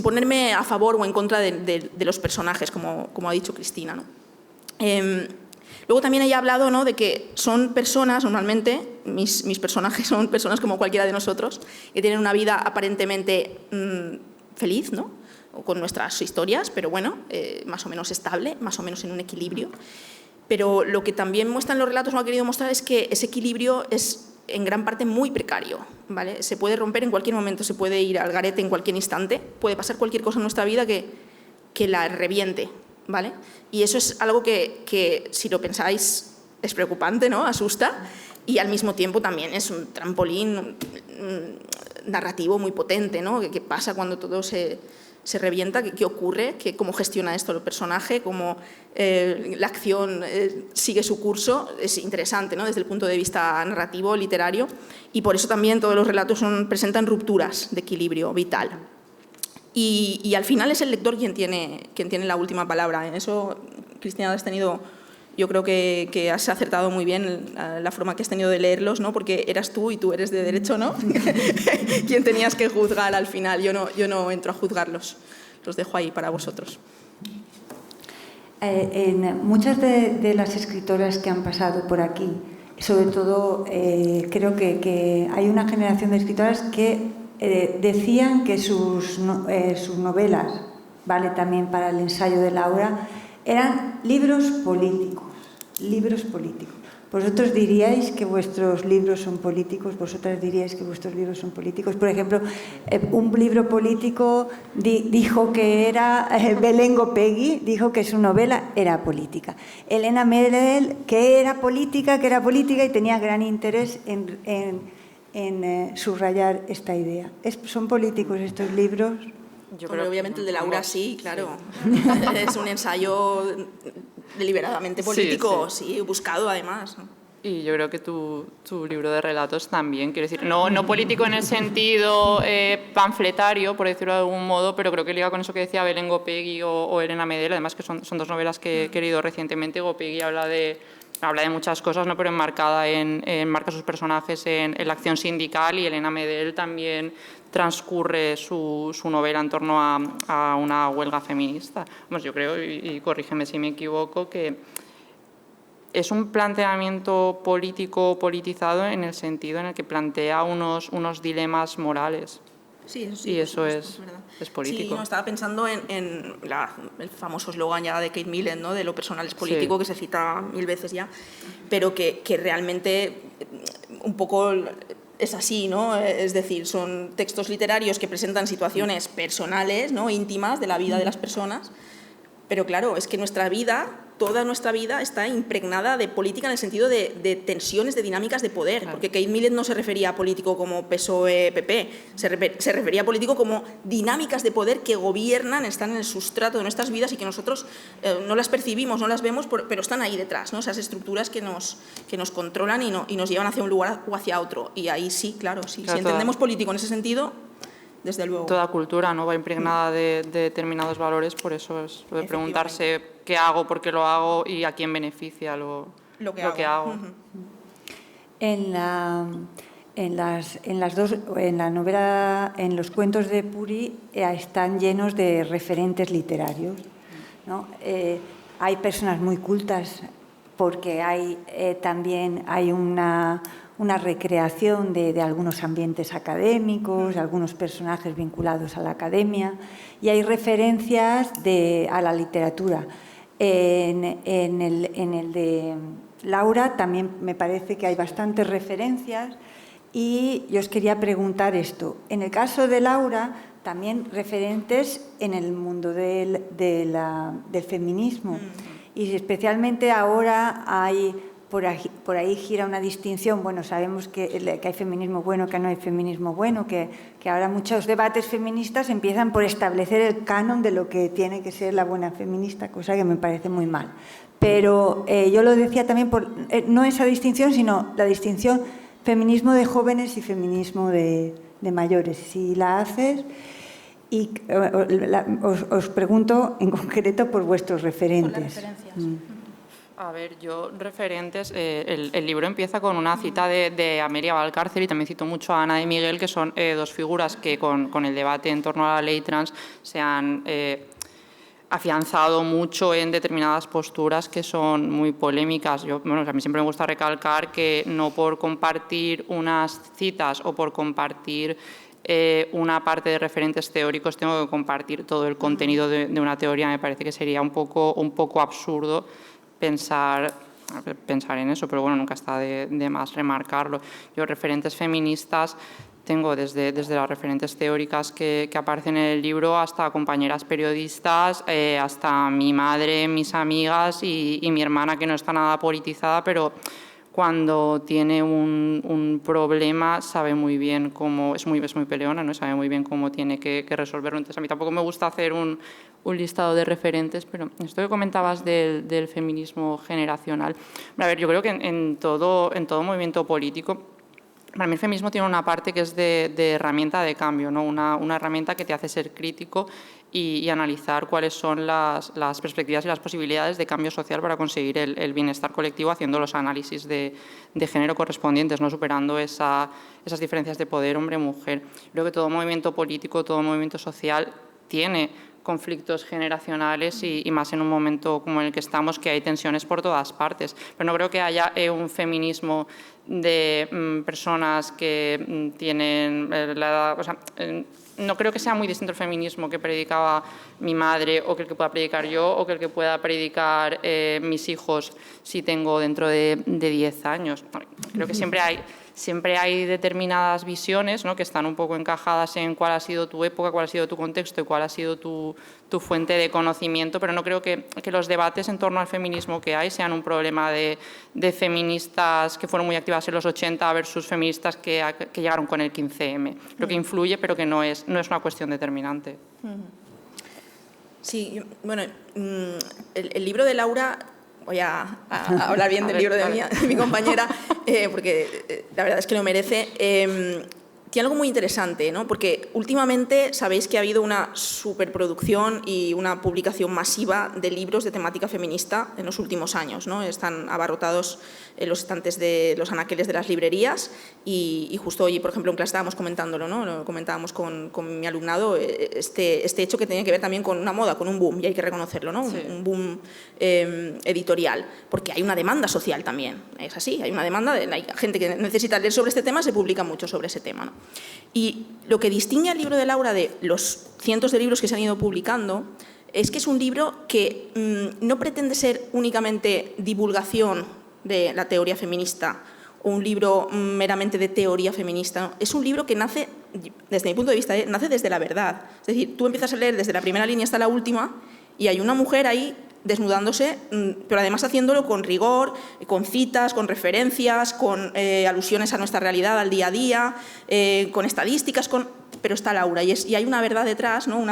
ponerme a favor o en contra de los personajes, como ha dicho Cristina, ¿no? Luego también ella ha hablado, ¿no? De que son personas, normalmente, mis personajes son personas como cualquiera de nosotros, que tienen una vida aparentemente feliz, ¿no? O con nuestras historias, pero bueno, más o menos estable, más o menos en un equilibrio. Pero lo que también muestran los relatos, lo ha querido mostrar, es que ese equilibrio es en gran parte muy precario, ¿vale? Se puede romper en cualquier momento, se puede ir al garete en cualquier instante, puede pasar cualquier cosa en nuestra vida que la reviente, ¿vale? Y eso es algo que si lo pensáis, es preocupante, ¿no? Asusta, y al mismo tiempo también es un trampolín narrativo muy potente, ¿no? ¿Qué pasa cuando todo se revienta? ¿Qué ocurre? ¿Cómo gestiona esto el personaje? ¿Cómo la acción sigue su curso? Es interesante, ¿no? Desde el punto de vista narrativo, literario, y por eso también todos los relatos presentan rupturas de equilibrio vital. Y al final es el lector quien tiene la última palabra. En eso, Cristina, has tenido yo creo que has acertado muy bien la forma que has tenido de leerlos, ¿no? Porque eras tú y tú eres de derecho, ¿no? Quien tenías que juzgar al final. Yo no entro a juzgarlos, los dejo ahí para vosotros. En muchas de las escritoras que han pasado por aquí, sobre todo creo que hay una generación de escritoras que decían que sus novelas, vale también para el ensayo de Laura, eran libros políticos, libros políticos. ¿Vosotros diríais que vuestros libros son políticos? ¿Vosotras diríais que vuestros libros son políticos? Por ejemplo, un libro político dijo que era, Belén Gopegui dijo que su novela era política. Elena Medel, que era política y tenía gran interés en subrayar esta idea. ¿Son políticos estos libros? Yo creo obviamente el de Laura sí, claro. Sí. Es un ensayo deliberadamente político, sí, buscado además. Y yo creo que tu libro de relatos también, quiero decir, no político en el sentido panfletario, por decirlo de algún modo, pero creo que liga con eso que decía Belén Gopegui o Elena Medel, además que son dos novelas que he leído recientemente. Gopegui habla de muchas cosas, ¿no? Pero enmarca sus personajes en la acción sindical, y Elena Medel también transcurre su novela en torno a una huelga feminista. Pues yo creo, y corrígeme si me equivoco, que es un planteamiento político politizado en el sentido en el que plantea unos dilemas morales. Sí, eso sí. Y eso es político. Sí, no, estaba pensando en el famoso eslogan ya de Kate Millett, ¿no? De lo personal es político, sí, que se cita 1000 veces ya, pero que realmente un poco es así, ¿no? Es decir, son textos literarios que presentan situaciones personales, ¿no? Íntimas de la vida de las personas, pero claro, es que nuestra vida, toda nuestra vida está impregnada de política en el sentido de tensiones, de dinámicas de poder, claro. Porque Kate Millett no se refería a político como PSOE-PP, se refería a político como dinámicas de poder que gobiernan, están en el sustrato de nuestras vidas y que nosotros no las percibimos, no las vemos, pero están ahí detrás, ¿no? Esas estructuras que nos controlan y nos llevan hacia un lugar o hacia otro. Y ahí sí, claro, sí. Claro, si entendemos político en ese sentido, desde luego. Toda cultura, ¿no?, va impregnada de determinados valores, por eso es lo de preguntarse qué hago, por qué lo hago y a quién beneficia lo que hago. En la novela, en los cuentos de Puri están llenos de referentes literarios, ¿no? Hay personas muy cultas porque también hay una recreación de algunos ambientes académicos, de algunos personajes vinculados a la academia, y hay referencias a la literatura. En el de Laura también me parece que hay bastantes referencias, y yo os quería preguntar esto. En el caso de Laura, también referentes en el mundo del feminismo, y especialmente ahora hay... Por ahí gira una distinción. Bueno, sabemos que hay feminismo bueno, que no hay feminismo bueno, que ahora muchos debates feministas empiezan por establecer el canon de lo que tiene que ser la buena feminista, cosa que me parece muy mal. Pero yo lo decía también no esa distinción, sino la distinción feminismo de jóvenes y feminismo de mayores. Si la haces, y os pregunto en concreto por vuestros referentes. Por las referencias. A ver, yo referentes, el libro empieza con una cita de Amelia Valcárcel, y también cito mucho a Ana de Miguel, que son dos figuras que con el debate en torno a la ley trans se han afianzado mucho en determinadas posturas que son muy polémicas. A mí siempre me gusta recalcar que no por compartir unas citas o por compartir una parte de referentes teóricos tengo que compartir todo el contenido de una teoría. Me parece que sería un poco absurdo pensar en eso, pero bueno, nunca está de más remarcarlo. Yo referentes feministas tengo desde las referentes teóricas que aparecen en el libro hasta compañeras periodistas, hasta mi madre, mis amigas y mi hermana, que no está nada politizada, pero cuando tiene un problema sabe muy bien cómo, es muy peleona, ¿no? Sabe muy bien cómo tiene que resolverlo. Entonces, a mí tampoco me gusta hacer un listado de referentes, pero esto que comentabas del feminismo generacional, a ver, yo creo que en todo movimiento político para mí el feminismo tiene una parte que es de herramienta de cambio, ¿no? Una herramienta que te hace ser crítico y analizar cuáles son las perspectivas y las posibilidades de cambio social para conseguir el bienestar colectivo, haciendo los análisis de género correspondientes, ¿no? Superando esas diferencias de poder hombre-mujer. Creo que todo movimiento político, todo movimiento social tiene conflictos generacionales y más en un momento como en el que estamos, que hay tensiones por todas partes. Pero no creo que haya un feminismo de personas que tienen la edad... O sea, no creo que sea muy distinto el feminismo que predicaba mi madre o que el que pueda predicar yo o que el que pueda predicar mis hijos si tengo dentro de 10 años. Creo que siempre hay determinadas visiones, ¿no?, que están un poco encajadas en cuál ha sido tu época, cuál ha sido tu contexto y cuál ha sido tu fuente de conocimiento, pero no creo que los debates en torno al feminismo que hay sean un problema de feministas que fueron muy activas en los 80 versus feministas que llegaron con el 15M. Creo que influye, pero que no es una cuestión determinante. Sí, bueno, el libro de Laura... Voy a hablar bien del libro de mi compañera, porque la verdad es que lo merece. Tiene algo muy interesante, ¿no? Porque últimamente sabéis que ha habido una superproducción y una publicación masiva de libros de temática feminista en los últimos años, ¿no? Están abarrotados los estantes de los anaqueles de las librerías y justo hoy, por ejemplo, en clase estábamos comentándolo, ¿no? Lo comentábamos con mi alumnado, este hecho que tenía que ver también con una moda, con un boom, y hay que reconocerlo, ¿no? Sí. Un boom editorial, porque hay una demanda social también, es así, hay una demanda, hay gente que necesita leer sobre este tema, se publica mucho sobre ese tema, ¿no? Y lo que distingue al libro de Laura de los cientos de libros que se han ido publicando es que es un libro que no pretende ser únicamente divulgación de la teoría feminista o un libro meramente de teoría feminista, ¿no? Es un libro que nace, desde mi punto de vista, nace desde la verdad. Es decir, tú empiezas a leer desde la primera línea hasta la última y hay una mujer ahí desnudándose, pero además haciéndolo con rigor, con citas, con referencias, con alusiones a nuestra realidad, al día a día, con estadísticas, pero está Laura y hay una verdad detrás, ¿no?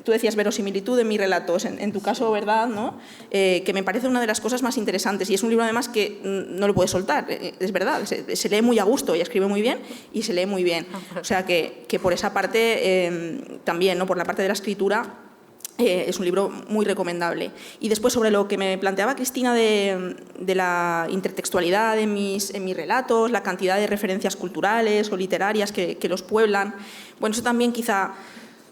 Tú decías verosimilitud en mis relatos, en tu caso verdad, ¿no? Que me parece una de las cosas más interesantes y es un libro además que no lo puedes soltar, es verdad, se lee muy a gusto, ella escribe muy bien y se lee muy bien, o sea que por esa parte también, ¿no? Por la parte de la escritura, es un libro muy recomendable. Y después sobre lo que me planteaba Cristina de la intertextualidad en mis relatos, la cantidad de referencias culturales o literarias que los pueblan, bueno, eso también quizá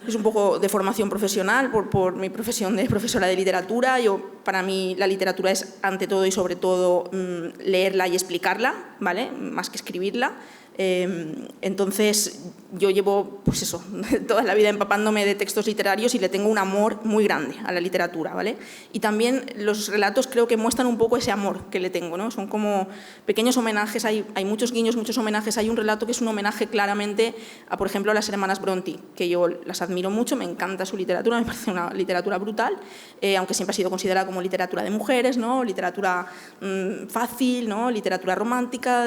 es un poco de formación profesional por mi profesión de profesora de literatura. Para mí la literatura es ante todo y sobre todo leerla y explicarla, ¿vale? Más que escribirla. Entonces yo llevo pues eso, toda la vida empapándome de textos literarios y le tengo un amor muy grande a la literatura, ¿vale? Y también los relatos creo que muestran un poco ese amor que le tengo, ¿no? Son como pequeños homenajes, hay muchos guiños, muchos homenajes. Hay un relato que es un homenaje claramente a, por ejemplo, a las hermanas Brontë, que yo las admiro mucho, me encanta su literatura, me parece una literatura brutal, aunque siempre ha sido considerada como literatura de mujeres, ¿no? Literatura fácil, ¿no? Literatura romántica.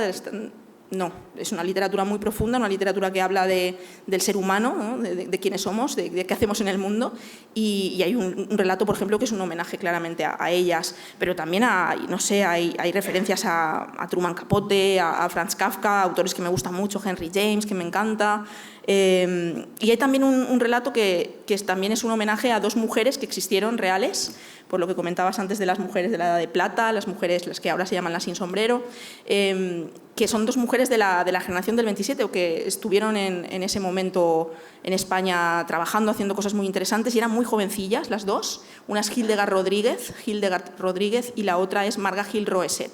No, es una literatura muy profunda, una literatura que habla del ser humano, ¿no? de quiénes somos, de qué hacemos en el mundo, y hay un relato, por ejemplo, que es un homenaje claramente a ellas, pero también no sé, hay referencias a Truman Capote, a Franz Kafka, autores que me gustan mucho, Henry James, que me encanta, y hay también un relato que también es un homenaje a dos mujeres que existieron reales, por lo que comentabas antes de las mujeres de la Edad de Plata, las mujeres, las que ahora se llaman las sin sombrero, que son dos mujeres de la generación del 27 o que estuvieron en ese momento en España trabajando, haciendo cosas muy interesantes y eran muy jovencillas las dos. Una es Hildegard Rodríguez y la otra es Marga Gil Roeset.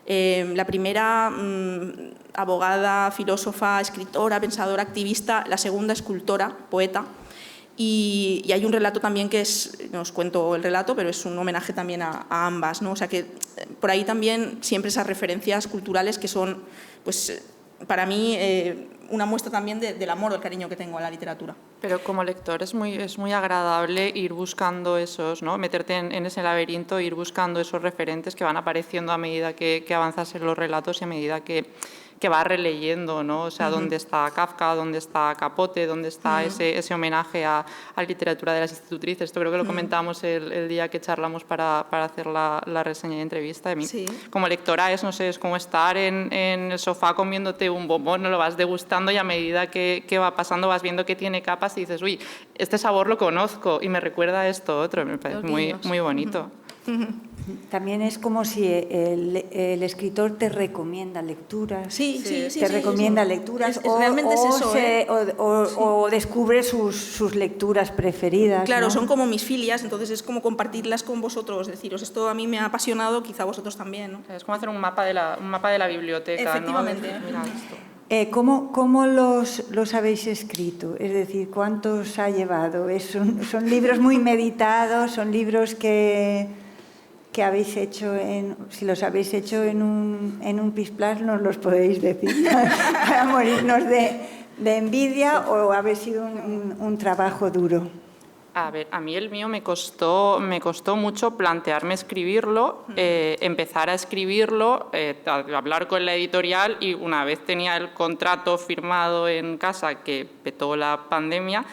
La primera, abogada, filósofa, escritora, pensadora, activista, la segunda, escultora, poeta. Y hay un relato también que no os cuento el relato, pero es un homenaje también a ambas, ¿no? O sea que por ahí también siempre esas referencias culturales que son, pues para mí, una muestra también del amor o del cariño que tengo a la literatura. Pero como lector es muy agradable ir buscando esos, ¿no? Meterte en ese laberinto, ir buscando esos referentes que van apareciendo a medida que avanzas en los relatos y a medida que vas releyendo, ¿no? O sea, dónde está Kafka, dónde está Capote, dónde está ese homenaje a literatura de las institutrices. Esto creo que lo comentamos el día que charlamos para hacer la reseña y entrevista. De mí, como lectora, no sé, es como estar en el sofá comiéndote un bombón, ¿no? Lo vas degustando y a medida que va pasando vas viendo que tiene capas y dices, uy, este sabor lo conozco y me recuerda a esto otro. Me parece muy bonito. También es como si el escritor te recomienda lecturas. Te recomienda lecturas realmente es eso, o descubre sus lecturas preferidas. Claro, ¿no? son como mis filias, entonces es como compartirlas con vosotros, deciros, esto a mí me ha apasionado, quizá vosotros también, ¿no? Es como hacer un mapa de la biblioteca, efectivamente, ¿no? Mira esto. ¿Cómo los habéis escrito? Es decir, ¿cuántos ha llevado? ¿Son libros muy meditados? ¿Son libros que habéis hecho, si los habéis hecho en un Pisplas, nos los podéis decir, para morirnos de envidia, o habéis sido un trabajo duro? A ver, a mí el mío me costó mucho plantearme escribirlo, empezar a escribirlo, hablar con la editorial, y una vez tenía el contrato firmado en casa, que petó la pandemia,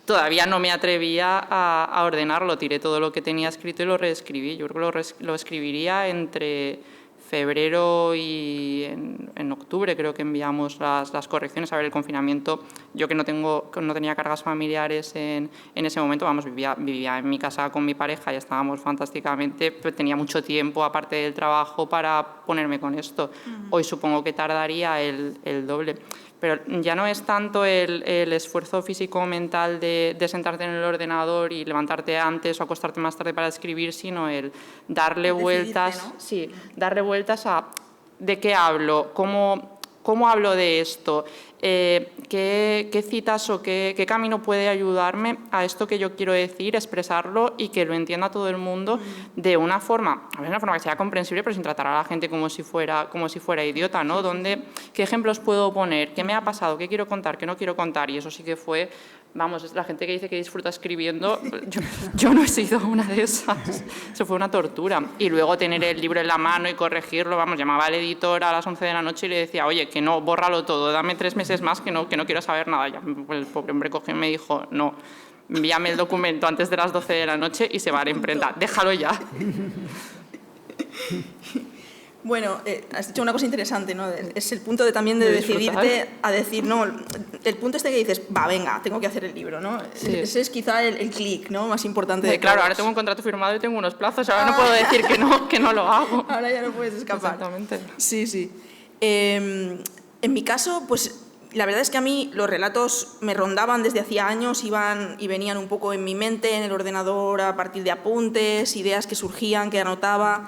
todavía no me atrevía a ordenarlo. Tiré todo lo que tenía escrito y lo reescribí. Yo creo que lo escribiría entre febrero y en octubre, creo que enviamos las correcciones. A ver, el confinamiento, yo que no tenía cargas familiares en ese momento, vivía en mi casa con mi pareja y estábamos fantásticamente, pero tenía mucho tiempo aparte del trabajo para ponerme con esto. Hoy supongo que tardaría el doble. Pero ya no es tanto el esfuerzo físico o mental de sentarte en el ordenador y levantarte antes o acostarte más tarde para escribir, sino el darle vueltas, ¿no? Sí, darle vueltas a de qué hablo, cómo hablo de esto, qué citas o qué camino puede ayudarme a esto que yo quiero decir, expresarlo y que lo entienda todo el mundo de una forma que sea comprensible, pero sin tratar a la gente como si fuera idiota, ¿no? ¿Qué ejemplos puedo poner? ¿Qué me ha pasado? ¿Qué quiero contar? ¿Qué no quiero contar? Y eso sí que fue, vamos, la gente que dice que disfruta escribiendo, yo no he sido una de esas. Eso fue una tortura. Y luego tener el libro en la mano y corregirlo, vamos, llamaba al editor a las 11 de la noche y le decía, oye, que no, bórralo todo, dame 3 meses más que no quiero saber nada. Ya, el pobre hombre cogió y me dijo, no, envíame el documento antes de las 12 de la noche y se va a la imprenta, déjalo ya. Bueno, has dicho una cosa interesante, ¿no? Es el punto también de decidirte a decir, no, el punto este que dices, va, venga, tengo que hacer el libro, ¿no? Sí. Ese es quizá el clic, ¿no?, más importante de claro, ahora tengo un contrato firmado y tengo unos plazos, ahora no puedo decir que no lo hago. Ahora ya no puedes escapar. Exactamente. Sí. En mi caso, pues la verdad es que a mí los relatos me rondaban desde hacía años, iban y venían un poco en mi mente, en el ordenador, a partir de apuntes, ideas que surgían, que anotaba,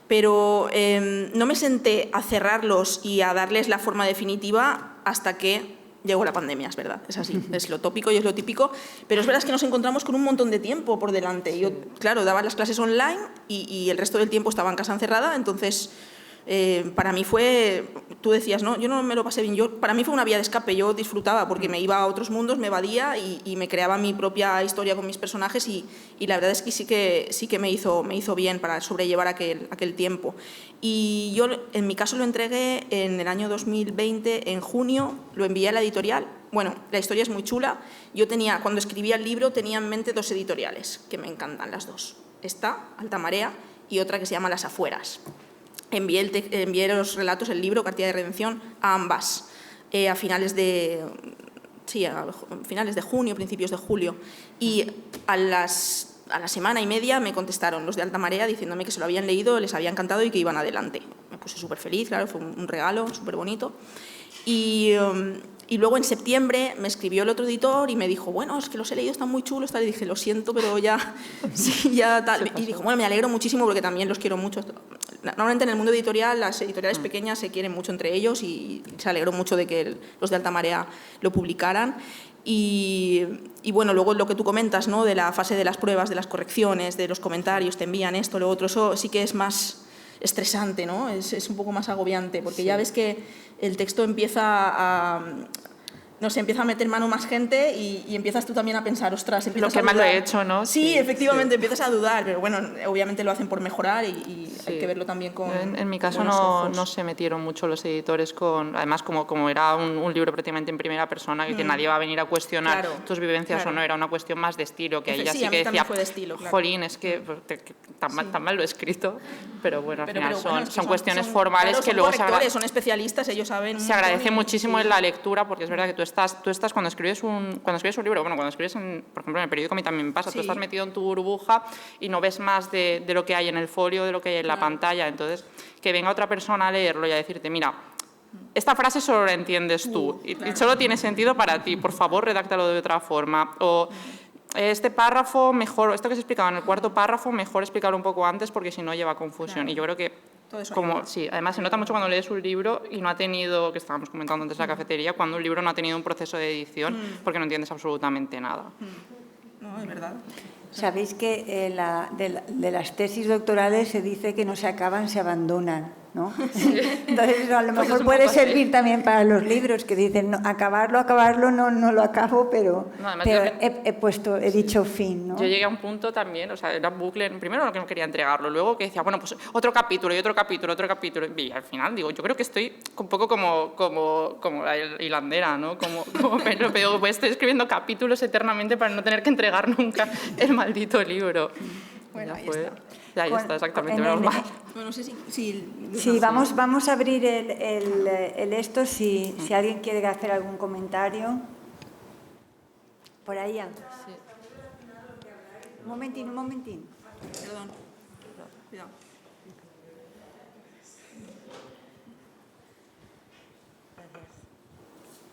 pero no me senté a cerrarlos y a darles la forma definitiva hasta que llegó la pandemia, es verdad, es así, es lo tópico y es lo típico, pero es verdad que nos encontramos con un montón de tiempo por delante. Yo, claro, daba las clases online y el resto del tiempo estaba en casa encerrada, entonces para mí fue, tú decías, no, yo no me lo pasé bien, para mí fue una vía de escape, yo disfrutaba porque me iba a otros mundos, me evadía y me creaba mi propia historia con mis personajes y la verdad es que sí que me hizo bien para sobrellevar aquel tiempo. Y yo en mi caso lo entregué en el año 2020, en junio, lo envié a la editorial. Bueno, la historia es muy chula. Cuando escribía el libro tenía en mente 2 editoriales, que me encantan las 2. Esta, Alta Marea, y otra que se llama Las Afueras. Envié los relatos, el libro, Cartilla de Redención, a ambas a finales de junio, principios de julio. Y a la semana y media me contestaron los de Alta Marea diciéndome que se lo habían leído, les había encantado y que iban adelante. Me puse súper feliz, claro, fue un regalo súper bonito. Y luego en septiembre me escribió el otro editor y me dijo, bueno, es que los he leído, están muy chulos, tal. Y dije, lo siento, pero ya, sí, ya tal. Y dijo, bueno, me alegro muchísimo porque también los quiero mucho. Normalmente en el mundo editorial las editoriales pequeñas se quieren mucho entre ellos y se alegró mucho de que los de Alta Marea lo publicaran. Y bueno, luego lo que tú comentas, ¿no?, de la fase de las pruebas, de las correcciones, de los comentarios, te envían esto, lo otro, eso sí que es más estresante, ¿no? Es un poco más agobiante porque ya ves que el texto empieza no sé, empieza a meter mano más gente y empiezas tú también a pensar, ostras, empiezas lo que a mal lo dudar. he hecho, ¿no? Sí, efectivamente, empiezas a dudar, pero bueno, obviamente lo hacen por mejorar y hay que verlo también con En mi caso buenos ojos. no se metieron mucho los editores con... Además, como era un libro prácticamente en primera persona, que nadie va a venir a cuestionar tus vivencias o no, era una cuestión más de estilo, que ella sí a que mí también decía, fue de estilo, claro. jolín, es que tan mal lo he escrito, pero bueno, al final bueno, son cuestiones formales claro, que son luego correctores, son especialistas, ellos saben... se agradece muchísimo en la lectura, porque es verdad que tú estás cuando escribes un libro, bueno, cuando escribes, por ejemplo, en el periódico a mí también me pasa, tú estás metido en tu burbuja y no ves más de lo que hay en el folio, de lo que hay en la pantalla. Entonces, que venga otra persona a leerlo y a decirte, mira, esta frase solo la entiendes tú y solo tiene sentido para ti, por favor, redáctalo de otra forma. O este párrafo, mejor, esto que se explicaba en el cuarto párrafo, mejor explicarlo un poco antes porque si no lleva confusión. Y yo creo que sí, además se nota mucho cuando lees un libro y no ha tenido, que estábamos comentando antes en la cafetería, cuando un libro no ha tenido un proceso de edición porque no entiendes absolutamente nada. No, es verdad. Sabéis que de las tesis doctorales se dice que no se acaban, se abandonan, ¿no? Sí. Entonces, a lo mejor puede servir también para los libros que dicen, no, acabarlo, no lo acabo, pero he dicho fin, ¿no? Yo llegué a un punto también, o sea, era un bucle, primero lo que no quería entregarlo, luego que decía, bueno, pues otro capítulo, y al final digo, yo creo que estoy un poco como la hilandera, ¿no? Como pero pues estoy escribiendo capítulos eternamente para no tener que entregar nunca el maldito libro. Bueno, ahí está, exactamente, menos mal. Bueno, no sé si vamos a abrir el esto, si alguien quiere hacer algún comentario. Por ahí. Sí. Un momentín. Perdón. Cuidado.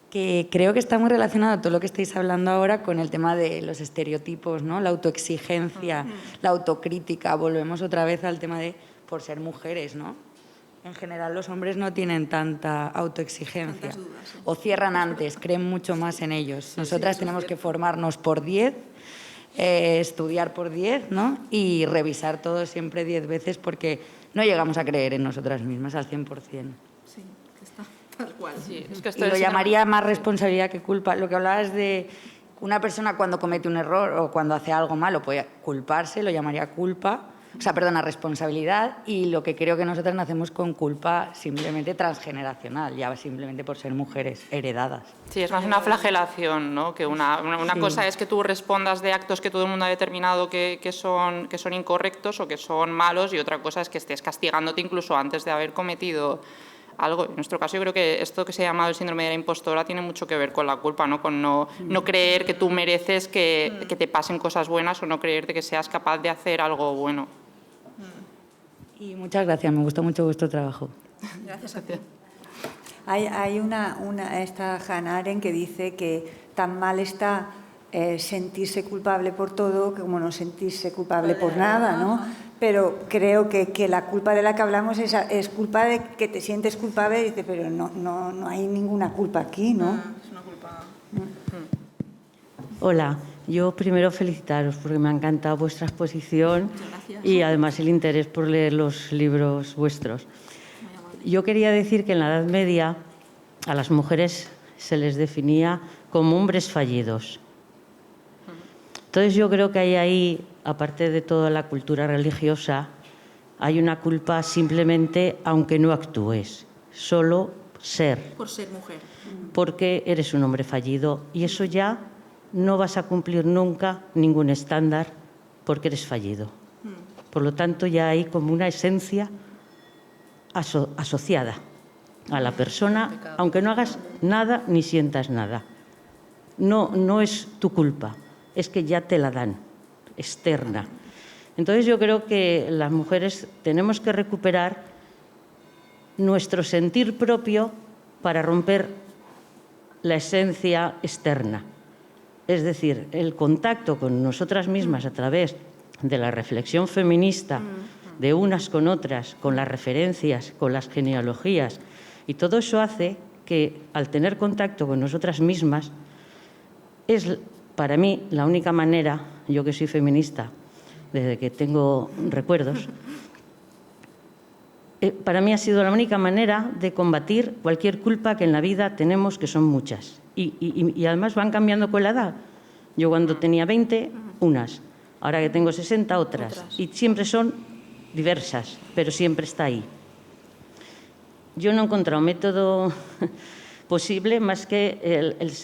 Que creo que está muy relacionado todo lo que estáis hablando ahora con el tema de los estereotipos, ¿no? La autoexigencia, la autocrítica. Volvemos otra vez al tema de por ser mujeres, ¿no? En general los hombres no tienen tanta autoexigencia o cierran antes, creen mucho más en ellos. Nosotras tenemos que formarnos por 10, estudiar por 10, ¿no? Y revisar todo siempre 10 veces porque no llegamos a creer en nosotras mismas al 100%. Sí, está tal cual. Sí, es que Y lo llamaría más responsabilidad que culpa. Lo que hablabas de una persona cuando comete un error o cuando hace algo malo puede culparse, lo llamaría culpa. Responsabilidad, y lo que creo que nosotras nacemos con culpa simplemente transgeneracional, ya simplemente por ser mujeres heredadas. Sí, es más una flagelación, ¿no? Que una cosa es que tú respondas de actos que todo el mundo ha determinado que son incorrectos o que son malos, y otra cosa es que estés castigándote incluso antes de haber cometido algo. En nuestro caso yo creo que esto que se ha llamado el síndrome de la impostora tiene mucho que ver con la culpa, ¿no? Con no creer que tú mereces que te pasen cosas buenas o no creerte que seas capaz de hacer algo bueno. Y muchas gracias, me gustó mucho vuestro trabajo. Gracias a ti. Hay esta Hannah Arendt que dice que tan mal está sentirse culpable por todo como no sentirse culpable por nada, ¿no? Pero creo que la culpa de la que hablamos es culpa de que te sientes culpable y dices, pero no hay ninguna culpa aquí, ¿no? Es una culpa... Hola, yo primero felicitaros porque me ha encantado vuestra exposición y además el interés por leer los libros vuestros. Yo quería decir que en la Edad Media a las mujeres se les definía como hombres fallidos. Entonces yo creo que hay ahí, aparte de toda la cultura religiosa, hay una culpa simplemente aunque no actúes, solo ser. Por ser mujer. Porque eres un hombre fallido y eso ya no vas a cumplir nunca ningún estándar porque eres fallido. Por lo tanto, ya hay como una esencia asociada a la persona, aunque no hagas nada ni sientas nada. No es tu culpa, es que ya te la dan, externa. Entonces yo creo que las mujeres tenemos que recuperar nuestro sentir propio para romper la esencia externa. Es decir, el contacto con nosotras mismas a través de la reflexión feminista, de unas con otras, con las referencias, con las genealogías, y todo eso hace que, al tener contacto con nosotras mismas, es para mí la única manera, yo que soy feminista desde que tengo recuerdos, para mí ha sido la única manera de combatir cualquier culpa que en la vida tenemos, que son muchas. y además van cambiando con la edad. Yo cuando tenía 20, unas, ahora que tengo 60, otras. Y siempre son diversas, pero siempre está ahí. Yo no he encontrado método posible más que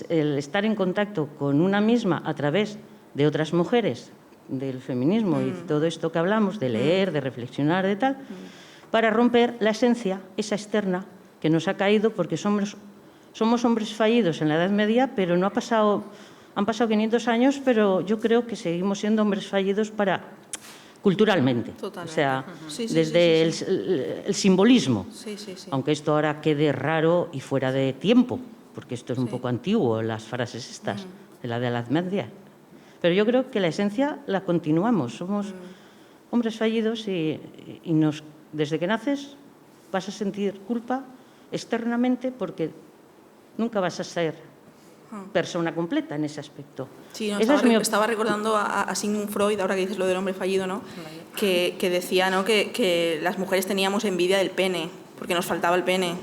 el estar en contacto con una misma a través de otras mujeres, del feminismo y de todo esto que hablamos, de leer, de reflexionar, de tal, para romper la esencia, esa externa, que nos ha caído porque somos hombres fallidos en la Edad Media, pero han pasado 500 años, pero yo creo que seguimos siendo hombres fallidos culturalmente. Totalmente. O sea, Sí, desde el simbolismo, Sí. aunque esto ahora quede raro y fuera de tiempo, porque esto es un poco antiguo, las frases estas de la Edad Media. Pero yo creo que la esencia la continuamos, somos hombres fallidos y desde que naces vas a sentir culpa externamente porque nunca vas a ser persona completa en ese aspecto. Sí, no, Esa estaba recordando a Sigmund Freud, ahora que dices lo del hombre fallido, ¿no? Que decía, ¿no?, que las mujeres teníamos envidia del pene, porque nos faltaba el pene.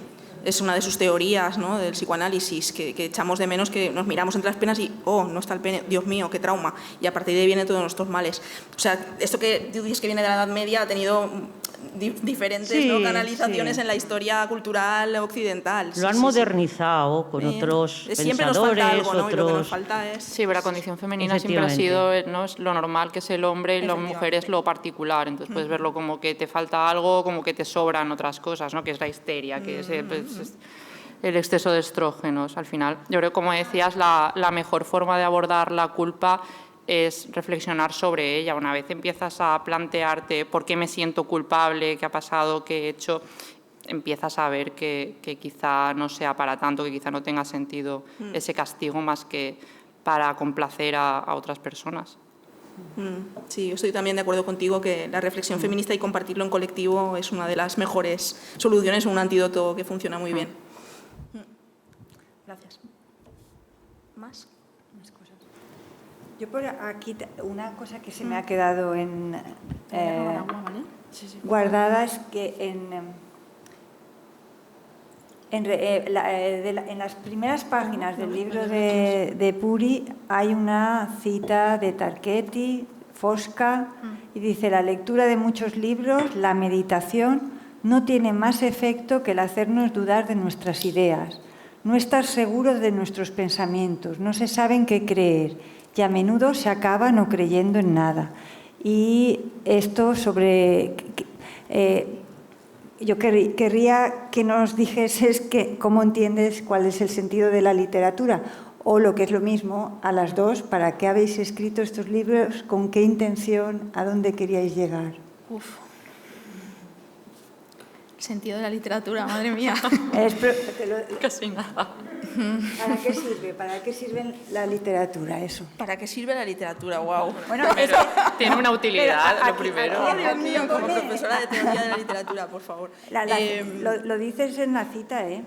Es una de sus teorías, ¿no?, del psicoanálisis, que echamos de menos, que nos miramos entre las penas y, oh, no está el pene, Dios mío, qué trauma. Y a partir de ahí vienen todos nuestros males. O sea, esto que tú dices que viene de la Edad Media ha tenido diferentes canalizaciones en la historia cultural occidental. Lo han modernizado con otros pensadores, siempre nos falta algo, ¿no? Y lo que nos falta es... Sí, pero la condición femenina siempre ha sido, ¿no?, es lo normal que es el hombre y la mujer es lo particular. Entonces puedes verlo como que te falta algo, como que te sobran otras cosas, ¿no?, que es la histeria, que es el exceso de estrógenos. Al final, yo creo que, como decías, la mejor forma de abordar la culpa es reflexionar sobre ella. Una vez empiezas a plantearte por qué me siento culpable, qué ha pasado, qué he hecho, empiezas a ver que quizá no sea para tanto, que quizá no tenga sentido ese castigo más que para complacer a otras personas. Sí, yo estoy también de acuerdo contigo que la reflexión feminista y compartirlo en colectivo es una de las mejores soluciones, un antídoto que funciona muy bien. Gracias. ¿Más? Yo por aquí, una cosa que se me ha quedado guardada es que en las primeras páginas del libro de Puri hay una cita de Tarquetti, Fosca, y dice: la lectura de muchos libros, la meditación, no tiene más efecto que el hacernos dudar de nuestras ideas, no estar seguros de nuestros pensamientos, no se sabe en qué creer, y a menudo se acaba no creyendo en nada. Y esto sobre... yo querría que nos dijeses cómo entiendes cuál es el sentido de la literatura, o lo que es lo mismo, a las dos, para qué habéis escrito estos libros, con qué intención, a dónde queríais llegar. El sentido de la literatura, madre mía. Casi nada. ¿Para qué sirve? ¿Para qué sirve la literatura, eso? ¿Para qué sirve la literatura? Wow. Bueno, Pero tiene una utilidad, lo primero. Oh, Dios mío, como profesora de teoría de la literatura, por favor. Lo dices en la cita, ¿eh?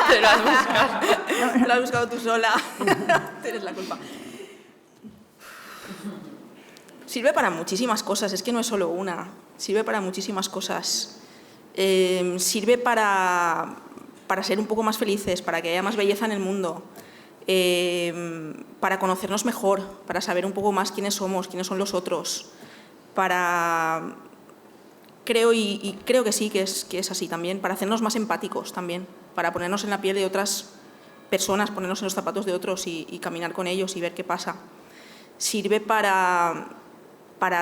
Te lo has buscado. Lo has buscado tú sola. Tienes la culpa. Sirve para muchísimas cosas, es que no es solo una. Sirve para muchísimas cosas. Sirve para ser un poco más felices, para que haya más belleza en el mundo, para conocernos mejor, para saber un poco más quiénes somos, quiénes son los otros, creo que sí, que es así también, para hacernos más empáticos también, para ponernos en la piel de otras personas, ponernos en los zapatos de otros y caminar con ellos y ver qué pasa. Sirve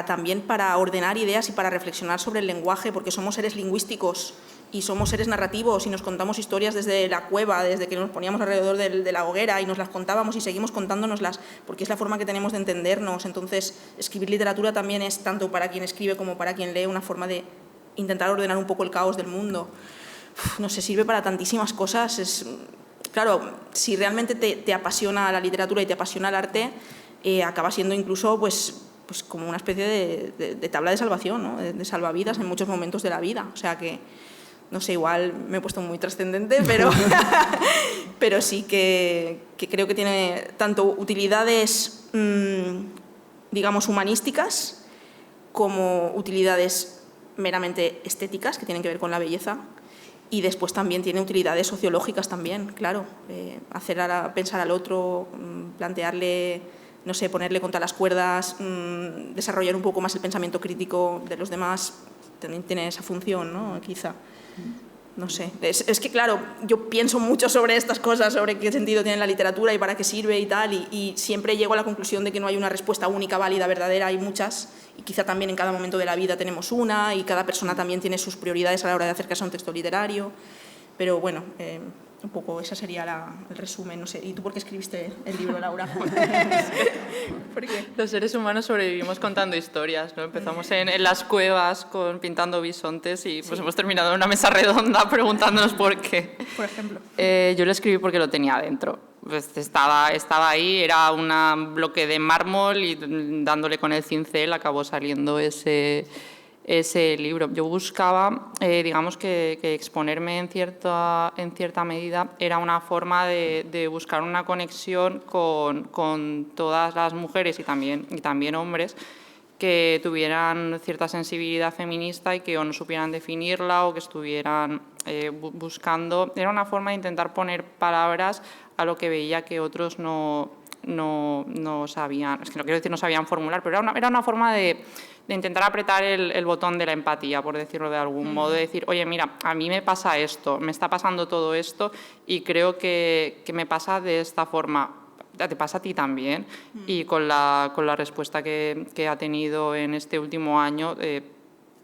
también para ordenar ideas y para reflexionar sobre el lenguaje, porque somos seres lingüísticos y somos seres narrativos y nos contamos historias desde la cueva, desde que nos poníamos alrededor de la hoguera y nos las contábamos y seguimos contándonoslas, porque es la forma que tenemos de entendernos. Entonces, escribir literatura también es, tanto para quien escribe como para quien lee, una forma de intentar ordenar un poco el caos del mundo. No sé, sirve para tantísimas cosas. Claro, si realmente te apasiona la literatura y te apasiona el arte, acaba siendo incluso pues como una especie de tabla de salvación, ¿no? de salvavidas en muchos momentos de la vida. O sea que, no sé, igual me he puesto muy trascendente, pero sí que creo que tiene tanto utilidades, digamos, humanísticas, como utilidades meramente estéticas, que tienen que ver con la belleza, Y después también tiene utilidades sociológicas también, claro. Pensar al otro, plantearle, no sé, ponerle contra las cuerdas, desarrollar un poco más el pensamiento crítico de los demás, también tiene esa función, ¿no? Quizá. No sé. Es que, claro, yo pienso mucho sobre estas cosas, sobre qué sentido tiene la literatura y para qué sirve y tal, y siempre llego a la conclusión de que no hay una respuesta única, válida, verdadera, hay muchas, y quizá también en cada momento de la vida tenemos una, y cada persona también tiene sus prioridades a la hora de acercarse a un texto literario, pero bueno, un poco ese sería el resumen, no sé. ¿Y tú por qué escribiste el libro, Laura? ¿Por qué? Los seres humanos sobrevivimos contando historias, ¿no? Empezamos en las cuevas pintando bisontes y pues hemos terminado en una mesa redonda preguntándonos por qué. Por ejemplo. Yo lo escribí porque lo tenía dentro. Pues estaba ahí, era un bloque de mármol y dándole con el cincel acabó saliendo ese libro. Yo buscaba, digamos que exponerme en cierta medida era una forma de buscar una conexión con todas las mujeres y también hombres que tuvieran cierta sensibilidad feminista y que o no supieran definirla o que estuvieran buscando. Era una forma de intentar poner palabras a lo que veía que otros no sabían, es que no quiero decir no sabían formular, pero era una forma de intentar apretar el botón de la empatía, por decirlo de algún modo, de decir, oye, mira, a mí me pasa esto, me está pasando todo esto y creo que me pasa de esta forma. Te pasa a ti también. Y con la respuesta que ha tenido en este último año,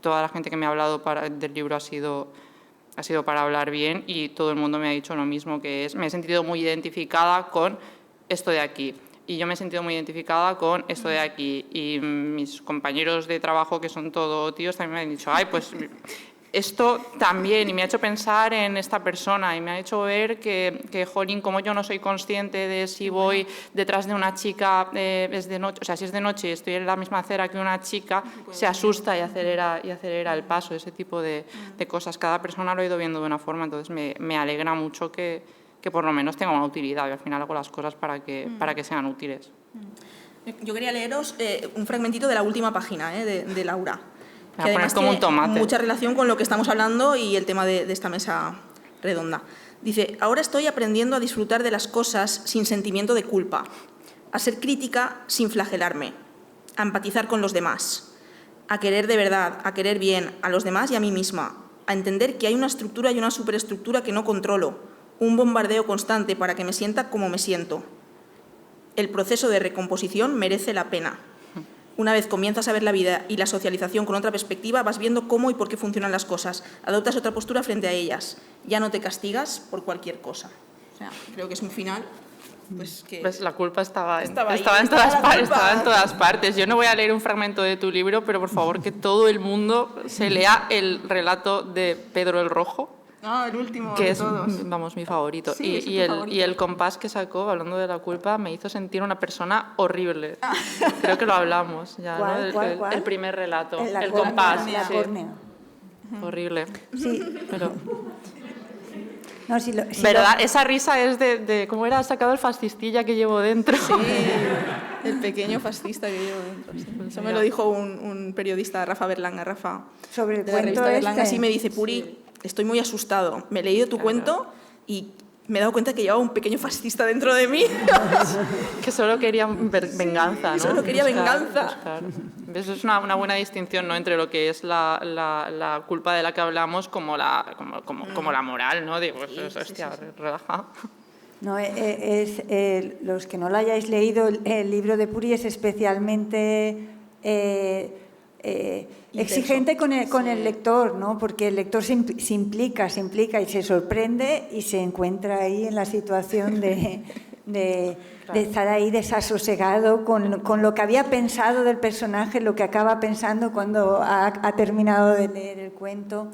toda la gente que me ha hablado del libro ha sido para hablar bien y todo el mundo me ha dicho lo mismo, que es, me he sentido muy identificada con esto de aquí. Y yo me he sentido muy identificada con esto de aquí. Y mis compañeros de trabajo, que son todo tíos, también me han dicho, ay, pues esto también, y me ha hecho pensar en esta persona, y me ha hecho ver que jolín, como yo no soy consciente de si voy detrás de una chica, es de noche, o sea, si es de noche y estoy en la misma acera que una chica, se asusta y acelera el paso, ese tipo de cosas. Cada persona lo ha ido viendo de una forma, entonces me alegra mucho que por lo menos tenga una utilidad, y al final hago las cosas para que sean útiles. Yo quería leeros un fragmentito de la última página de Laura, que además como un tomate. Mucha relación con lo que estamos hablando y el tema de esta mesa redonda. Dice, ahora estoy aprendiendo a disfrutar de las cosas sin sentimiento de culpa, a ser crítica sin flagelarme, a empatizar con los demás, a querer de verdad, a querer bien a los demás y a mí misma, a entender que hay una estructura y una superestructura que no controlo, un bombardeo constante para que me sienta como me siento. El proceso de recomposición merece la pena. Una vez comienzas a ver la vida y la socialización con otra perspectiva, vas viendo cómo y por qué funcionan las cosas. Adoptas otra postura frente a ellas. Ya no te castigas por cualquier cosa. O sea, creo que es un final. Pues la culpa estaba en todas todas partes. Yo no voy a leer un fragmento de tu libro, pero por favor que todo el mundo se lea el relato de Pedro el Rojo. No, el último que de es, todos. vamos, mi favorito. Sí, y el compás que sacó, hablando de la culpa, me hizo sentir una persona horrible. Creo que lo hablamos ya, ¿Cuál? ¿no? El primer relato, el córnea, compás. la Sí. córnea. Horrible. Sí. Pero, No, si ¿verdad? Esa risa es de cómo era sacado el fascistilla que llevo dentro. Sí, el pequeño fascista que llevo dentro. Sí. Eso me lo dijo un periodista, Rafa Berlanga, sobre el de la cuento revista Berlanga. este. Así me dice, Puri, estoy muy asustado. Me he leído tu cuento y me he dado cuenta que llevaba un pequeño fascista dentro de mí. Que solo quería venganza, ¿no? Solo quería venganza. Eso es una buena distinción, ¿no? Entre lo que es la culpa de la que hablamos como la moral, ¿no? Digo, hostia, relaja. No, los que no lo hayáis leído, el libro de Puri es especialmente exigente con el lector, ¿no? Porque el lector se implica y se sorprende y se encuentra ahí en la situación de estar ahí desasosegado con lo que había pensado del personaje, lo que acaba pensando cuando ha terminado de leer el cuento.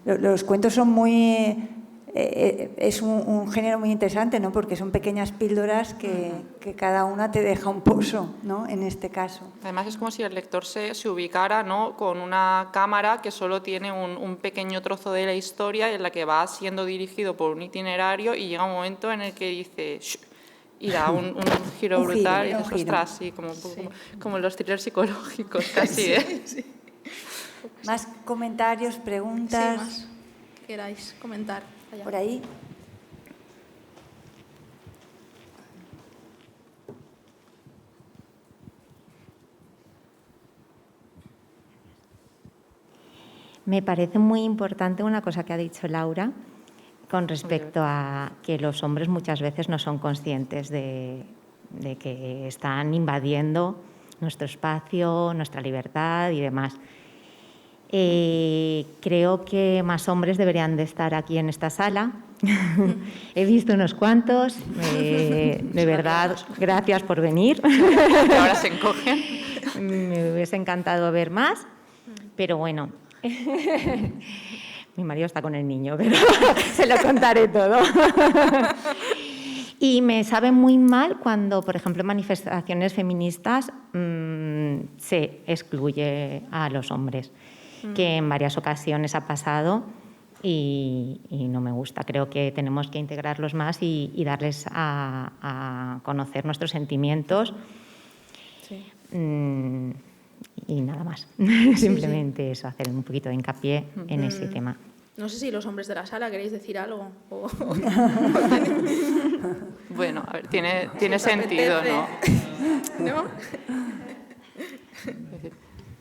Los cuentos son muy... es un género muy interesante, ¿no? Porque son pequeñas píldoras que cada una te deja un pozo, ¿no? En este caso. Además es como si el lector se ubicara, ¿no? Con una cámara que solo tiene un pequeño trozo de la historia en la que va siendo dirigido por un itinerario y llega un momento en el que dice Shh", y da un giro brutal y dices, ostras, sí, como los thrillers psicológicos casi, ¿eh? Sí. Más comentarios, Sí, preguntas, más que queráis comentar. Allá. por ahí. Me parece muy importante una cosa que ha dicho Laura con respecto a que los hombres muchas veces no son conscientes de que están invadiendo nuestro espacio, nuestra libertad y demás. Creo que más hombres deberían de estar aquí en esta sala. He visto unos cuantos. De verdad, gracias por venir. Ahora se encogen. Me hubiese encantado ver más, pero bueno. Mi marido está con el niño, pero se lo contaré todo. Y me sabe muy mal cuando, por ejemplo, en manifestaciones feministas se excluye a los hombres, que en varias ocasiones ha pasado y no me gusta. Creo que tenemos que integrarlos más y darles a conocer nuestros sentimientos. Sí. Y nada más. Simplemente eso, hacer un poquito de hincapié en ese tema. No sé si los hombres de la sala queréis decir algo. Bueno, a ver, tiene sentido, ¿no? ¿No?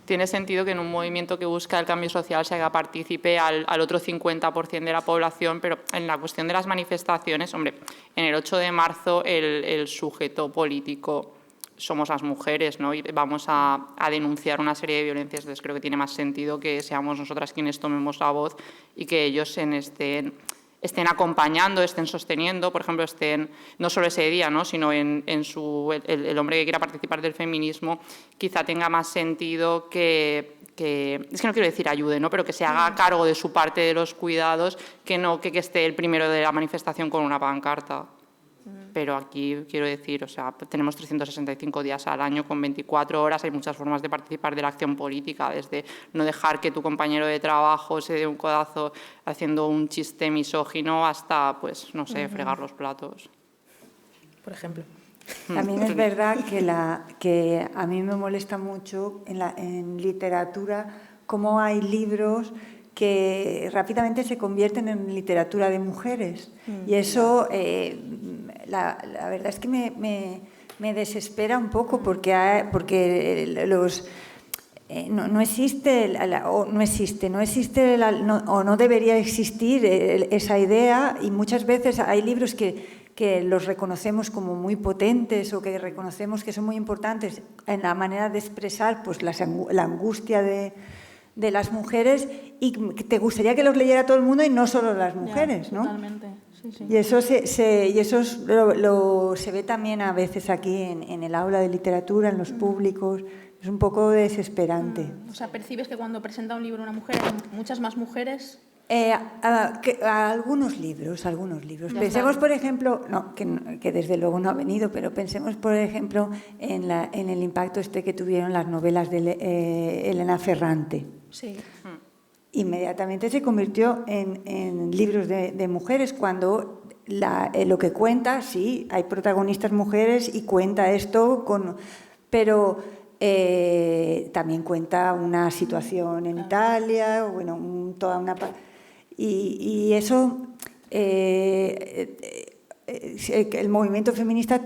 Tiene sentido que en un movimiento que busca el cambio social se haga partícipe al otro 50% de la población, pero en la cuestión de las manifestaciones, hombre, en el 8 de marzo el sujeto político somos las mujeres, ¿no? Y vamos a denunciar una serie de violencias, entonces creo que tiene más sentido que seamos nosotras quienes tomemos la voz y que ellos estén acompañando, estén sosteniendo, por ejemplo, no solo ese día, ¿no? Sino el hombre que quiera participar del feminismo, quizá tenga más sentido que es que no quiero decir ayude, ¿no? Pero que se haga cargo de su parte de los cuidados, que no que esté el primero de la manifestación con una pancarta. Pero aquí quiero decir, o sea, tenemos 365 días al año con 24 horas, hay muchas formas de participar de la acción política, desde no dejar que tu compañero de trabajo se dé un codazo haciendo un chiste misógino hasta, pues, no sé, fregar los platos. Por ejemplo. También es verdad que a mí me molesta mucho en literatura cómo hay libros que rápidamente se convierten en literatura de mujeres. Y eso, la verdad es que me desespera un poco porque no existe o no debería existir esa idea, y muchas veces hay libros que los reconocemos como muy potentes o que reconocemos que son muy importantes en la manera de expresar pues, la angustia de las mujeres, y te gustaría que los leyera todo el mundo y no solo las mujeres, ¿no? Totalmente, sí, sí. Y eso se ve también a veces aquí en el aula de literatura, en los públicos. Es un poco desesperante. O sea, ¿percibes que cuando presenta un libro una mujer hay muchas más mujeres? Algunos libros. Pensemos, por ejemplo, que desde luego no ha venido, pero pensemos, por ejemplo, en el impacto que tuvieron las novelas de Elena Ferrante. Sí. Inmediatamente se convirtió en libros de mujeres, cuando lo que cuenta, sí, hay protagonistas mujeres y cuenta esto, pero también cuenta una situación en Italia, bueno, toda una... Y eso, el movimiento feminista,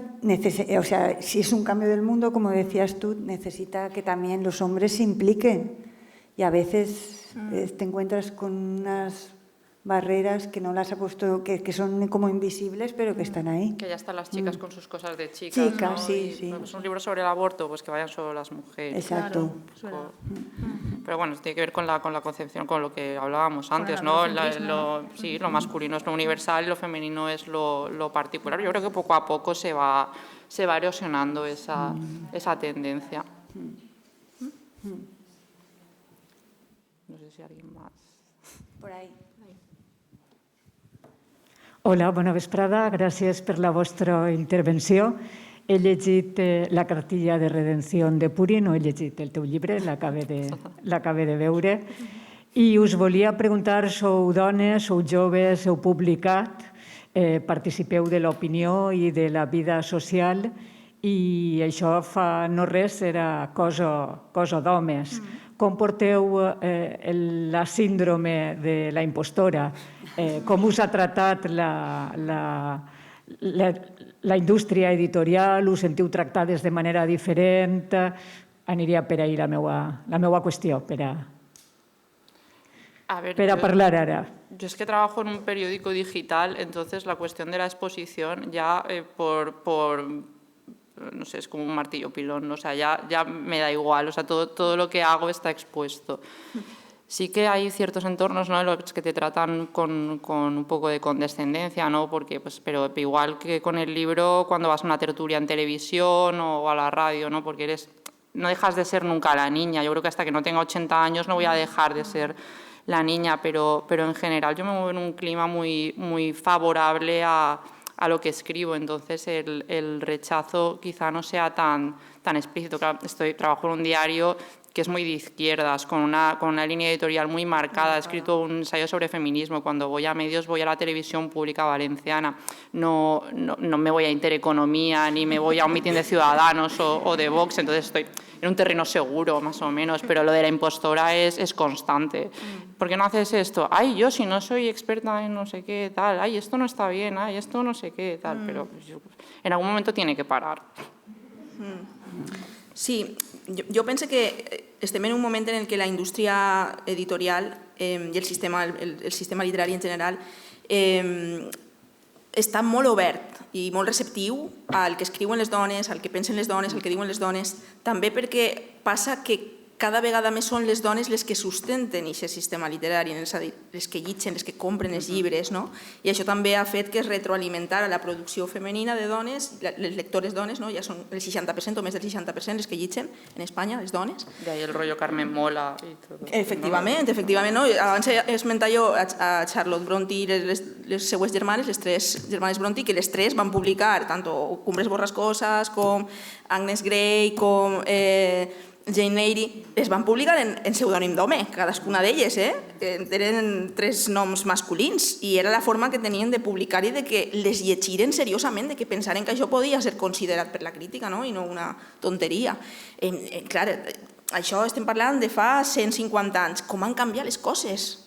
o sea, si es un cambio del mundo, como decías tú, necesita que también los hombres se impliquen. Y a veces te encuentras con unas barreras que no las ha puesto, que son como invisibles, pero que están ahí. Que ya están las chicas con sus cosas de chicas, ¿no? Sí. Pues un libro sobre el aborto, pues que vayan solo las mujeres. Exacto. Claro, Pero bueno, tiene que ver con la concepción, con lo que hablábamos antes, ¿no? Lo masculino es lo universal y lo femenino es lo particular. Yo creo que poco a poco se va erosionando esa tendencia. No sé si alguien más. Por ahí. Hola, bona vesprada. Gràcies per la vostra intervenció. He llegit la cartilla de redenció de Puri, no he llegit el teu llibre, l'acabé de veure. I us volia preguntar, sou dones, sou joves, heu publicat, participeu de l'opinió i de la vida social, i això fa no res era cosa d'homes. com porteu la síndrome de la impostora, com us ha tratat la indústria editorial, us sentiu tractades de manera diferent? Aniria per ahir la meva qüestió, per a parlar ara. Yo es que trabajo en un periódico digital, entonces la cuestión de la exposición ya no sé, es como un martillo pilón, o sea, ya me da igual, o sea, todo lo que hago está expuesto. Sí que hay ciertos entornos, ¿no?, en los que te tratan con un poco de condescendencia, ¿no?, porque, pues, pero igual que con el libro, cuando vas a una tertulia en televisión o a la radio, ¿no?, porque no dejas de ser nunca la niña. Yo creo que hasta que no tenga 80 años no voy a dejar de ser la niña, pero en general yo me muevo en un clima muy favorable a lo que escribo, entonces el rechazo quizá no sea tan explícito. Claro, trabajo en un diario que es muy de izquierdas, con una línea editorial muy marcada. He escrito un ensayo sobre feminismo. Cuando voy a medios voy a la televisión pública valenciana. No me voy a Intereconomía, ni me voy a un mitin de Ciudadanos o de Vox, entonces estoy en un terreno seguro, más o menos, pero lo de la impostora es constante. ¿Por qué no haces esto? Ay, yo si no soy experta en no sé qué, tal, ay, esto no está bien, ay, esto no sé qué, tal, pero pues, en algún momento tiene que parar. Sí, jo penso que estem en un moment en què la indústria editorial i el sistema literari en general està molt obert i molt receptiu al que escriuen les dones, al que pensen les dones, al que diuen les dones, també perquè passa que cada vegada més són les dones les que sustenten aquest sistema literari, les que llitgen, les que compren els llibres, no? I això també ha fet que es retroalimentar a la producció femenina de dones, les lectores dones, ja són el 60% o més del 60% les que llitgen en Espanya, les dones. De ahí el rollo Carmen Mola i tot. Efectivament, no? Abans he esmentat jo a Charlotte Brontë i les seues germanes, les tres germanes Brontë, que les tres van publicar tant Cumbres borrascoses com Agnes Grey, com Jane Eyre, es van publicar en pseudònim d'home, cadascuna d'elles, eren 3 noms masculins i era la forma que tenien de publicar i de que les llegiren seriosament, de que pensaren que això podia ser considerat per la crítica i no una tonteria. Clar, això estem parlant de fa 150 anys. Com han canviat les coses?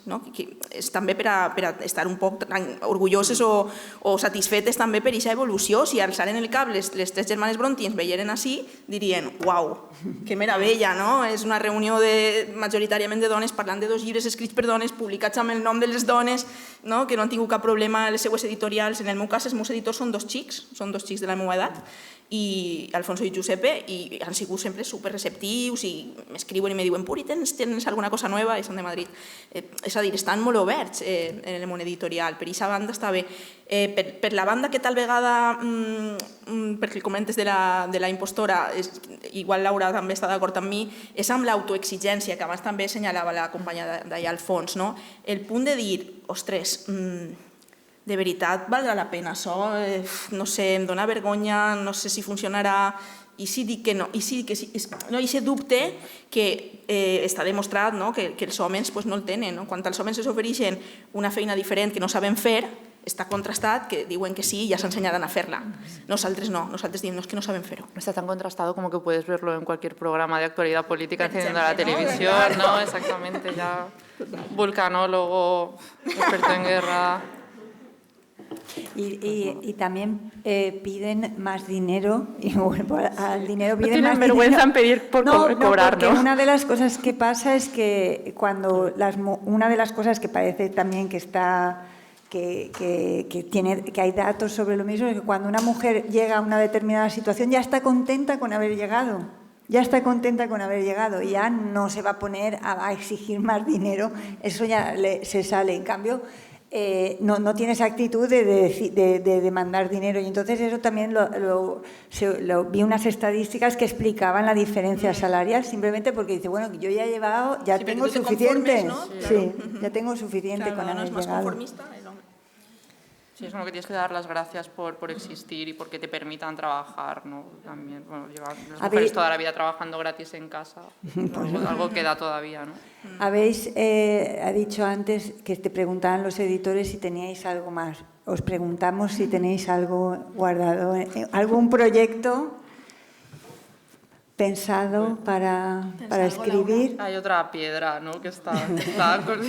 És també per a estar un poc orgulloses o satisfetes també per aquesta evolució. Si alçaren el cap les 3 germanes Brontë i ens veieren així, dirien, uau, que meravella, no? És una reunió majoritàriament de dones parlant de 2 llibres escrits per dones, publicats amb el nom de les dones, que no han tingut cap problema a les seues editorials. En el meu cas, els meus editors són 2 xics de la meva edat, i Alfonso i Giuseppe, i han sigut sempre superreceptius i m'escriuen i me diuen Puri, tens alguna cosa nova? I són de Madrid. És a dir, estan molt oberts en el món editorial. Per aquesta banda està bé. Per la banda que tal vegada, perquè comentes de la impostora, igual Laura també està d'acord amb mi, és amb l'autoexigència, que abans també assenyalava la companya d'allà al fons. El punt de dir, ostres, de veritat valdrà la pena això? No sé, em dóna vergonya, no sé si funcionarà, i si dic que no, i si dic que sí. I aquest dubte que està demostrat que els homes no el tenen. Quan als homes els ofereixen una feina diferent que no saben fer, està contrastat que diuen que sí i ya se enseñarán a hacerla. Nosaltres no, nosaltres diem que no saben fer-ho. Está tan contrastado como que puedes verlo en cualquier programa de actualidad política encendiendo la televisión, ¿no? Exactamente, ya vulcanólogo, experto en guerra. Y también piden más dinero y bueno, al dinero piden tienen más vergüenza dinero. en pedir por cobrar, porque ¿no? Una de las cosas que pasa es que una de las cosas que parece también que hay datos sobre lo mismo es que cuando una mujer llega a una determinada situación ya está contenta con haber llegado. Ya está contenta con haber llegado y ya no se va a poner a exigir más dinero, eso ya se sale. En cambio, no tiene esa actitud de demandar dinero y entonces eso también vi unas estadísticas que explicaban la diferencia salarial simplemente porque dice, bueno, yo ya tengo suficiente, ¿no? Sí, ya tengo suficiente con haber llegado. Sí, es como que tienes que dar las gracias por existir y porque te permitan trabajar, ¿no? También, bueno, llevan las mujeres toda la vida trabajando gratis en casa, algo queda todavía, ¿no? Ha dicho antes que te preguntaban los editores si teníais algo más. Os preguntamos si tenéis algo guardado, algún proyecto. pensado para escribir? Hay otra piedra, ¿no? Que está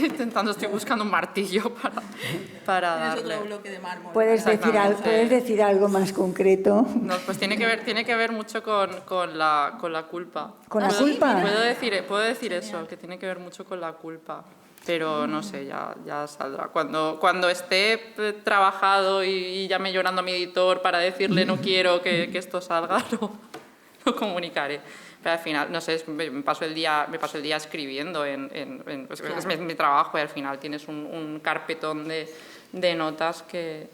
intentando, estoy buscando un martillo para darle. otro bloque de mármol. ¿Puedes decir algo más concreto? No, pues tiene que ver mucho con la culpa. ¿Con la culpa? Puedo decir eso, que tiene que ver mucho con la culpa. Pero no sé, ya saldrá. Cuando esté trabajado y llame llorando a mi editor para decirle no quiero que esto salga, lo comunicaré. Pero al final, no sé, me paso el día escribiendo pues, claro. Es mi trabajo y al final tienes un carpetón de notas que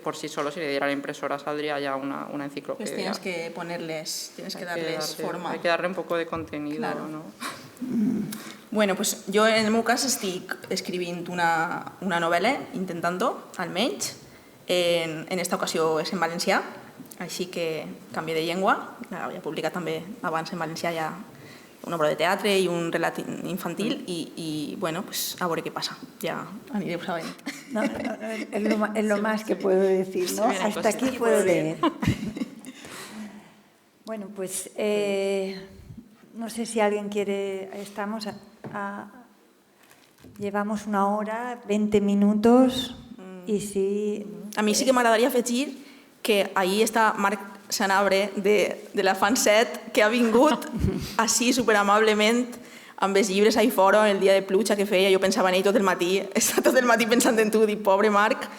por sí solo, si le diera a la impresora, saldría ya una enciclopedia. Pues tienes que darles forma. Hay que darle un poco de contenido, claro. ¿no? Bueno, pues jo en el meu cas estic escrivint una novel·la, intentant-ho, almenys. En esta ocasió és en valencià, així que canvi de llengua. He publicat també abans en valencià ja una obra de teatre i un relat infantil i bueno, pues a veure què passa. Ja anireu sabent. No, es lo más que puedo decir, ¿no? Hasta aquí puedo leer. Bueno, pues no sé si alguien quiere... Llevamos 1 hora, 20 minutos y si... A mi sí que m'agradaria afegir que ahir està Marc Sanabre de la Fanset, que ha vingut així superamablement amb els llibres ahí fora el dia de pluja que feia. Jo pensava en ell tot el matí, he estat tot el matí pensant en tu, dic, pobre Marc,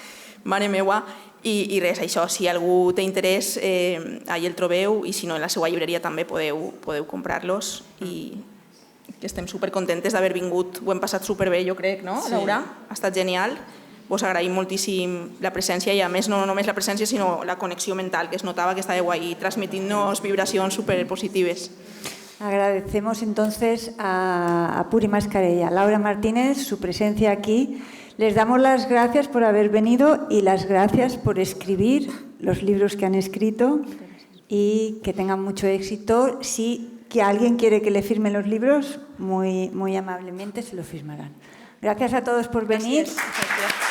mare meua. I res, això, si algú té interès, ahí el trobeu, i si no, en la seva llibreria també podeu comprar-los. I estem supercontentes d'haver vingut, ho hem passat superbé, jo crec, no, Laura? Ha estat genial. Vos agraïm moltíssim la presència i, a més, no només la presència, sinó la connexió mental, que es notava que estàveu ahí transmitiendo-nos vibracions superpositives. Agradecemos entonces a Puri Mascarell, a Laura Martínez, su presencia aquí. Les damos las gracias por haber venido y las gracias por escribir los libros que han escrito y que tengan mucho éxito. Si que alguien quiere que le firmen los libros, muy amablemente se lo firmarán. Gracias a todos por venir. Gràcies.